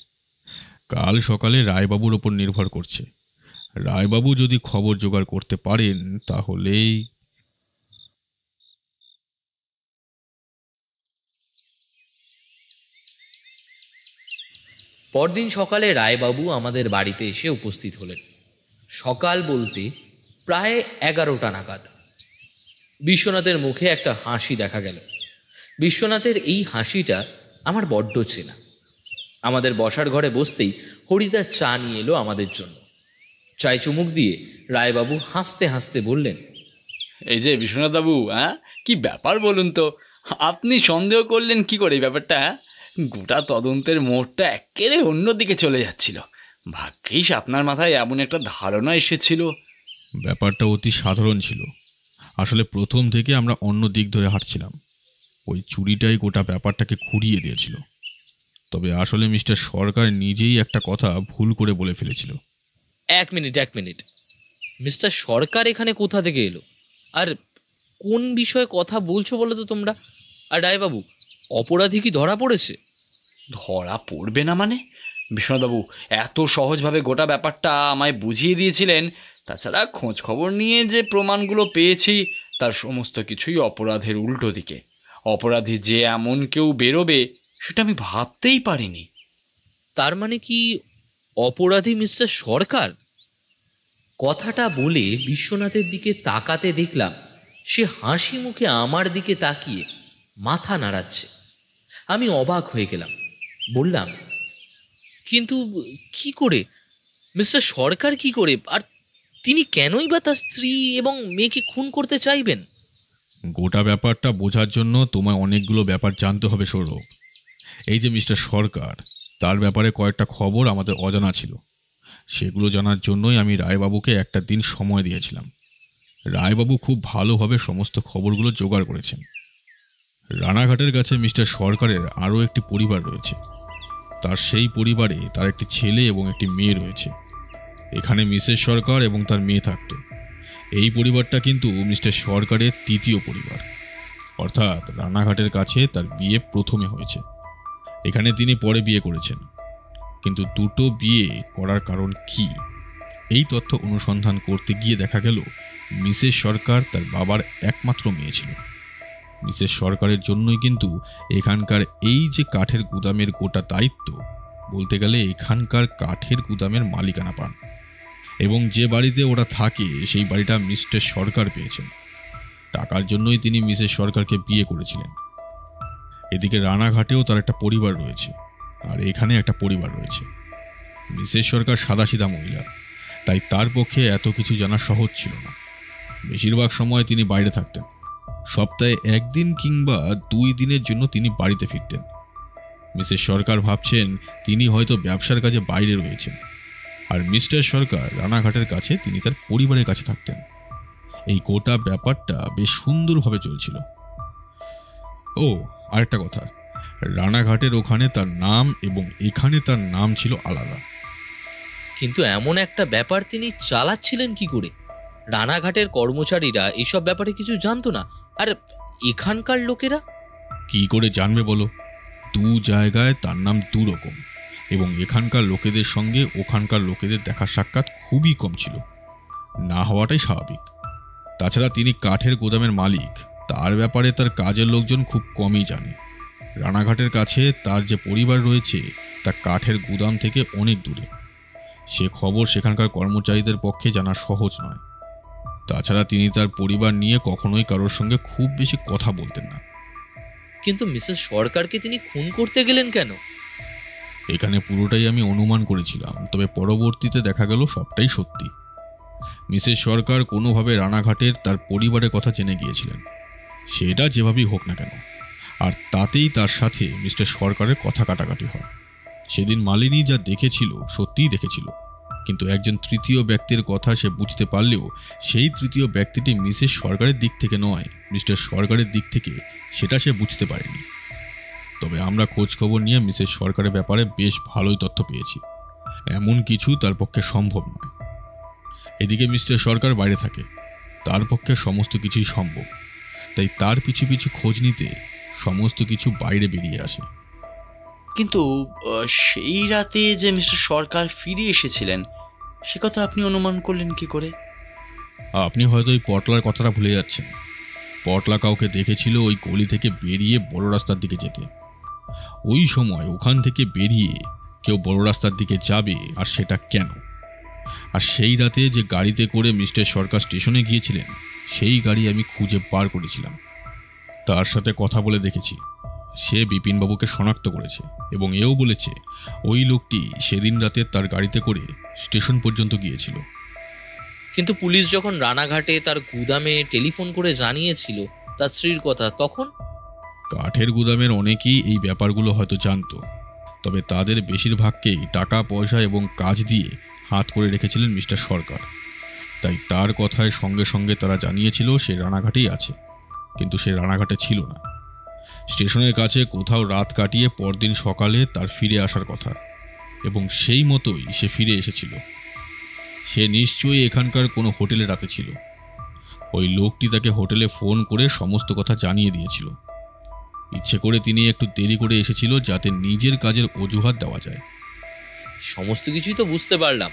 C: কাল সকালে রায়বাবুর ওপর নির্ভর করছে। রায়বাবু যদি খবর জোগাড় করতে পারেন তাহলেই।
B: পরদিন সকালে রায়বাবু আমাদের বাড়িতে এসে উপস্থিত হলেন। সকাল বলতে প্রায় 11টা নাগাদ। বিশ্বনাথের মুখে একটা হাসি দেখা গেল। বিশ্বনাথের এই হাসিটা আমার বড্ড চেনা। আমাদের বসার ঘরে বসতেই হরিদা চা নিয়ে এলো আমাদের জন্য। চায় চুমুক দিয়ে রায়বাবু হাসতে হাসতে বললেন,
A: এই যে বিশ্বনাথ বাবু, হ্যাঁ কি ব্যাপার বলুন তো? আপনি সন্দেহ করলেন কি করে এই ব্যাপারটা? হ্যাঁ, গোটা তদন্তের মোড়টা একেবারে অন্যদিকে চলে যাচ্ছিল। ভাগ্যিস আপনার মাথায় এমন একটা ধারণা এসেছিল।
C: ব্যাপারটা অতি সাধারণ ছিল। আসলে প্রথম থেকে আমরা অন্য দিক ধরে হাঁটছিলাম। ওই চুরিটাই গোটা ব্যাপারটাকে খুঁড়িয়ে দিয়েছিল। তবে আসলে মিস্টার সরকার নিজেই একটা কথা ভুল করে বলে ফেলেছিল।
B: এক মিনিট, মিস্টার সরকার এখানে কোথা থেকে এলো? আর কোন বিষয়ে কথা বলছো বলো তো তোমরা? আর রায়বাবু, অপরাধী কি ধরা পড়েছে?
A: ধরা পড়বে না মানে? বিশ্বনাথবাবু এত সহজভাবে গোটা ব্যাপারটা আমায় বুঝিয়ে দিয়েছিলেন। তাছাড়া খোঁজ খবর নিয়ে যে প্রমাণগুলো পেয়েছি তার সমস্ত কিছুই অপরাধের উল্টো দিকে। অপরাধী যে এমন কেউ বেরোবে সেটা আমি ভাবতেই পারিনি।
B: তার মানে কি অপরাধী মিস্টার সরকার? কথাটা বলে বিশ্বনাথের দিকে তাকাতে দেখলাম সে হাসি মুখে আমার দিকে তাকিয়ে মাথা নাড়াচ্ছে। আমি অবাক হয়ে গেলাম, বললাম, কিন্তু কি করে মিস্টার সরকার, কি করে? আর তিনি কেনই বা তার স্ত্রী এবং মেয়েকে খুন করতে চাইবেন?
C: গোটা ব্যাপারটা বোঝার জন্য তোমায় অনেকগুলো ব্যাপার জানতে হবে সৌরভ। এই যে মিস্টার সরকার, তার ব্যাপারে কয়েকটা খবর আমাদের অজানা ছিল। সেগুলো জানার জন্যই আমি রায়বাবুকে একটা দিন সময় দিয়েছিলাম। রায়বাবু খুব ভালোভাবে সমস্ত খবরগুলো জোগাড় করেছেন। রানাঘাটের কাছে মিস্টার সরকারের আরও একটি পরিবার রয়েছে। তার সেই পরিবারে তার একটি ছেলে এবং একটি মেয়ে রয়েছে। এখানে মিসেস সরকার এবং তার মেয়ে থাকত। এই পরিবারটা কিন্তু মিস্টার সরকারের তৃতীয় পরিবার, অর্থাৎ রানাঘাটের কাছে তার বিয়ে প্রথমে হয়েছে। এখানে তিনি পরে বিয়ে করেছেন, কিন্তু দুটো বিয়ে করার কারণ কি, এই তথ্য অনুসন্ধান করতে গিয়ে দেখা গেল মিসেস সরকার তার বাবার একমাত্র মেয়ে ছিল। মিসেস সরকারের জন্যই কিন্তু এখানকার এই যে কাঠের গুদামের গোটা দায়িত্ব, বলতে গেলে এখানকার কাঠের গুদামের মালিকানা পান। এবং যে বাড়িতে ওরা থাকে সেই বাড়িটা মিস্টার সরকার পেয়েছেন। টাকার জন্যই তিনি মিসেস সরকারকে বিয়ে করেছিলেন। এদিকে রানাঘাটেও তার একটা পরিবার রয়েছে, আর এখানে একটা পরিবার রয়েছে। মিসেস সরকার সাদাসিধা মহিলা, তাই তার পক্ষে এত কিছু জানা সহজ ছিল না। বেশিরভাগ সময় তিনি বাইরে থাকতেন। সপ্তাহে একদিন কিংবা 2 দিনের জন্য তিনি বাড়িতে ফিরতেন। মিসেস সরকার ভাবছেন তিনি হয়তো ব্যবসার কাজে বাইরে রয়েছেন, আর মিস্টার সরকার রানাঘাটের কাছে তিনি তার পরিবারের কাছে থাকতেন। এই গোটা ব্যাপারটা বেশ সুন্দরভাবে চলছিল। ও আরেকটা কথা, রানাঘাটের ওখানে তার নাম এবং এখানে তার নাম ছিল আলাদা।
B: কিন্তু এমন একটা ব্যাপার তিনি চালাচ্ছিলেন কি করে? রানাঘাটের কর্মচারীরা এসব ব্যাপারে কিছু জানতো না, আর এখানকার লোকেরা
C: কি করে জানবে বলো? 2 জায়গায় তার নাম 2 রকম, এবং এখানকার লোকেদের সঙ্গে ওখানকার লোকেদের দেখা সাক্ষাৎ খুবই কম ছিল, না হওয়াটাই স্বাভাবিক। তাছাড়া তিনি কাঠের গোদামের মালিক, তার ব্যাপারে তার কাজের লোকজন খুব কমই জানে। রানাঘাটের কাছে তার যে পরিবার রয়েছে তা কাঠের গুদাম থেকে অনেক দূরে। সে খবর সেখানকার কর্মচারীদের পক্ষে জানা সহজ নয়। তাছাড়া তিনি তার পরিবার নিয়ে কখনোই কারোর সঙ্গে খুব বেশি কথা বলতেন না।
B: কিন্তু মিসেস সরকারকে তিনি খুন করতে গেলেন কেন?
C: এখানে পুরোটাই আমি অনুমান করেছিলাম, তবে পরবর্তীতে দেখা গেল সবটাই সত্যি। মিসেস সরকার কোনোভাবে রানাঘাটের তার পরিবারের কথা জেনে গিয়েছিলেন, সেটা যেভাবেই হোক না কেন, আর তাতেই তার সাথে মিস্টার সরকারের কথা কাটাকাটি হয়। সেদিন মালিনী যা দেখেছিল সত্যিই দেখেছিল, কিন্তু একজন তৃতীয় ব্যক্তির কথা সে বুঝতে পারলেও সেই তৃতীয় ব্যক্তিটি মিসেস সরকারের দিক থেকে নয়, মিস্টার সরকারের দিক থেকে, সেটা সে বুঝতে পারেনি। তবে আমরা খোঁজ খবর নিয়ে মিসেস সরকারের ব্যাপারে বেশ ভালোই তথ্য পেয়েছি। এমন কিছু তার পক্ষে সম্ভব নয়। এদিকে মিস্টার সরকার বাইরে থাকে, তার পক্ষে সমস্ত কিছুই সম্ভব, তাই তার পিছু পিছু খোঁজ নিতে সমস্ত কিছু বাইরে বেরিয়ে আসে।
A: কিন্তু সেই রাতে যে মিস্টার সরকার ফিরে এসেছিলেন সে কথা আপনি অনুমান করলেন কি করে?
C: আপনি হয়তো ওই পটলার কথাটা ভুলে যাচ্ছেন। পটলা কাউকে দেখেছিল ওই গলি থেকে বেরিয়ে বড় রাস্তার দিকে যেতে। ওই সময় ওখান থেকে বেরিয়ে কেউ বড় রাস্তার দিকে যাবে, আর সেটা কেন? আর সেই রাতে যে গাড়িতে করে মিস্টার সরকার স্টেশনে গিয়েছিলেন সেই গাড়ি আমি খুঁজে বার করেছিলাম। তার সাথে কথা বলে দেখেছি, সে বিপিনবাবুকে শনাক্ত করেছে এবং এও বলেছে ওই লোকটি সেদিন রাতে তার গাড়িতে করে স্টেশন পর্যন্ত গিয়েছিল।
B: কিন্তু পুলিশ যখন রানাঘাটে তার গুদামে টেলিফোন করে জানিয়েছিল তার স্ত্রীর কথা, তখন
C: কাঠের গুদামের অনেকেই এই ব্যাপারগুলো হয়তো জানতো, তবে তাদের বেশিরভাগকেই টাকা পয়সা এবং কাজ দিয়ে হাত করে রেখেছিলেন মিস্টার সরকার। তাই তার কথায় সঙ্গে সঙ্গে তারা জানিয়েছিল সে রানাঘাটেই আছে, কিন্তু সে রানাঘাটে ছিল না। স্টেশনের কাছে কোথাও রাত কাটিয়ে পরদিন সকালে তার ফিরে আসার কথা, এবং সেই মতোই সে ফিরে এসেছিল। সে নিশ্চয়ই এখানকার কোনো হোটেলে রাতে ছিল। ওই লোকটি তাকে হোটেলে ফোন করে সমস্ত কথা জানিয়ে দিয়েছিল। ইচ্ছে করে তিনি একটু দেরি করে এসেছিল যাতে নিজের কাজের অজুহাত দেওয়া যায়।
B: সমস্ত কিছুই তো বুঝতে পারলাম,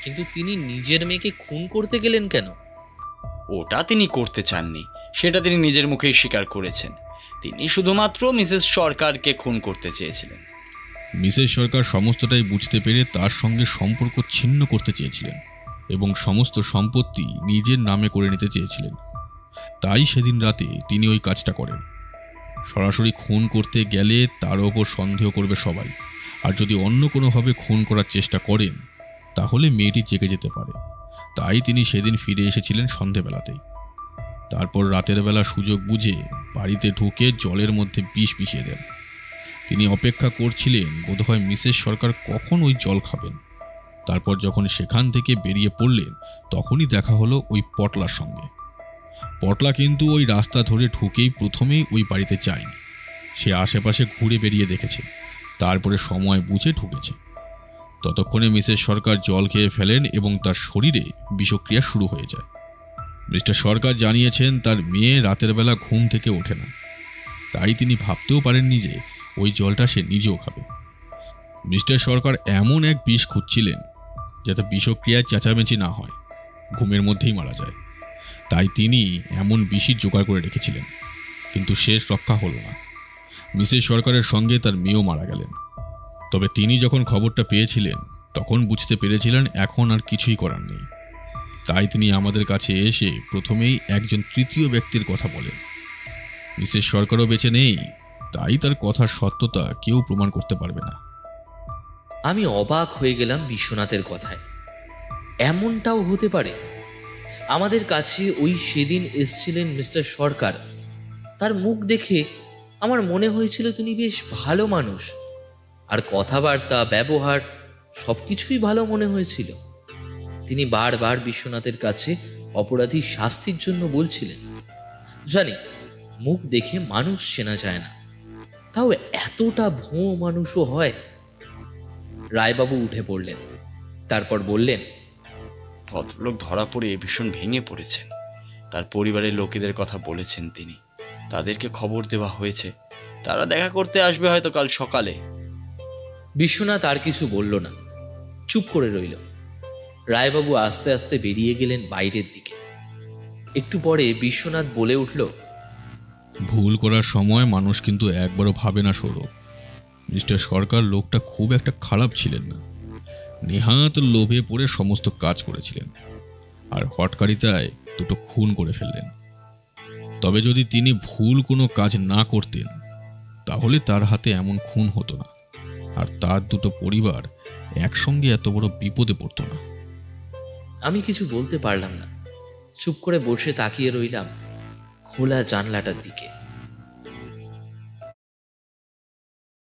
B: কিন্তু তিনি নিজের মেয়েকে খুন করতে গেলেন কেন?
A: ওটা তিনি করতে চাননি, সেটা তিনি নিজের মুখেই স্বীকার করেছেন। তিনি শুধুমাত্র মিসেস সরকারকে খুন করতে চেয়েছিলেন।
C: মিসেস সরকার সমস্তটাই বুঝতে পেরে তার সঙ্গে সম্পর্ক ছিন্ন করতে চেয়েছিলেন এবং সমস্ত সম্পত্তি নিজের নামে করে নিতে চেয়েছিলেন। তাই সেদিন রাতে তিনি ওই কাজটা করেন। সরাসরি খুন করতে গেলে তার ওপর সন্দেহ করবে সবাই, আর যদি অন্য কোনোভাবে খুন করার চেষ্টা করেন তাহলে মেয়েটি জেগে যেতে পারে। তাই তিনি সেদিন ফিরে এসেছিলেন সন্ধেবেলাতেই। তারপর রাতের বেলা সুযোগ বুঝে বাড়িতে ঢুকে জলের মধ্যে বিষ মিশিয়ে দেন। তিনি অপেক্ষা করছিলেন বোধহয় মিসেস সরকার কখন ওই জল খাবেন। তারপর যখন সেখান থেকে বেরিয়ে পড়লেন তখনই দেখা হলো ওই পটলার সঙ্গে। পটলা কিন্তু ওই রাস্তা ধরে ঢুকেই প্রথমেই ওই বাড়িতে যায়নি। সে আশেপাশে ঘুরে বেরিয়ে দেখেছে, তারপরে সময় বুঝে ঢুকেছে। ততক্ষণে মিসেস সরকার জল খেয়ে ফেলেন এবং তার শরীরে বিষক্রিয়া শুরু হয়ে যায়। মিস্টার সরকার জানিয়েছেন তার মেয়ে রাতের বেলা ঘুম থেকে ওঠে না, তাই তিনি ভাবতেও পারেননি যে ওই জলটা সে নিজেও খাবে। মিস্টার সরকার এমন এক বিষ খুঁজছিলেন যাতে বিষক্রিয়ায় চেঁচামেচি না হয়, ঘুমের মধ্যেই মারা যায়। তাই তিনি এমন বিষই জোগাড় করে রেখেছিলেন, কিন্তু শেষ রক্ষা হলো না। মিসেস সরকারের সঙ্গে তার মেয়েও মারা গেলেন। তবে তিনি যখন খবরটা পেয়েছিলেন তখন বুঝতে পেরেছিলেন এখন আর কিছুই করার নেই। তাই তিনি আমাদের কাছে এসে প্রথমেই একজন তৃতীয় ব্যক্তির কথা বলেন। মিসেস সরকারও বেঁচে নেই, তাই তার কথার সত্যতা কেউ প্রমাণ করতে পারবে না।
B: আমি অবাক হয়ে গেলাম বিশ্বনাথের কথায়। এমনটাও হতে পারে? আমাদের কাছে ওই সেদিন এসছিলেন মিস্টার সরকার। তার মুখ দেখে আমার মনে হয়েছিল তিনি বেশ ভালো মানুষ, আর কথাবার্তা ব্যবহার সবকিছুই ভালো মনে হয়েছিল। তিনি বারবার বিশ্বনাথের কাছে অপরাধীর শাস্তির জন্য বলছিলেন। জানি মুখ দেখে মানুষ চেনা যায় না, তাও এতটা ভুয়ো মানুষও হয়? রায়বাবু উঠে পড়লেন, তারপর বললেন,
A: ভদ্রলোক ধরা পড়ে ভীষণ ভেঙে পড়েছেন। তার পরিবারের লোকেদের কথা বলেছেন তিনি, তাদেরকে খবর দেওয়া হয়েছে, তারা দেখা করতে আসবে হয়তো কাল সকালে।
B: বিশ্বনাথ আর কিছু বলল না, চুপ করে রইল। রায়বাবু আস্তে আস্তে বেরিয়ে গেলেন বাইরের দিকে। একটু পরে বিশ্বনাথ বলে উঠল,
C: ভুল করার সময় মানুষ কিন্তু একবারও ভাবে না সৌরভ। মিস্টার সরকার লোকটা খুব একটা খারাপ ছিলেন না, নেহাত লোভে পড়ে সমস্ত কাজ করেছিলেন, আর হটকারিতায় দুটো খুন করে ফেললেন। তবে যদি তিনি ভুল কোনো কাজ না করতেন তাহলে তার হাতে এমন খুন হতো না, আর তার দুটো পরিবার একসঙ্গে এত বড় বিপদে পড়তো না।
B: আমি কিছু বলতে পারলাম না, চুপ করে বসে তাকিয়ে রইলাম খোলা জানলাটার দিকে।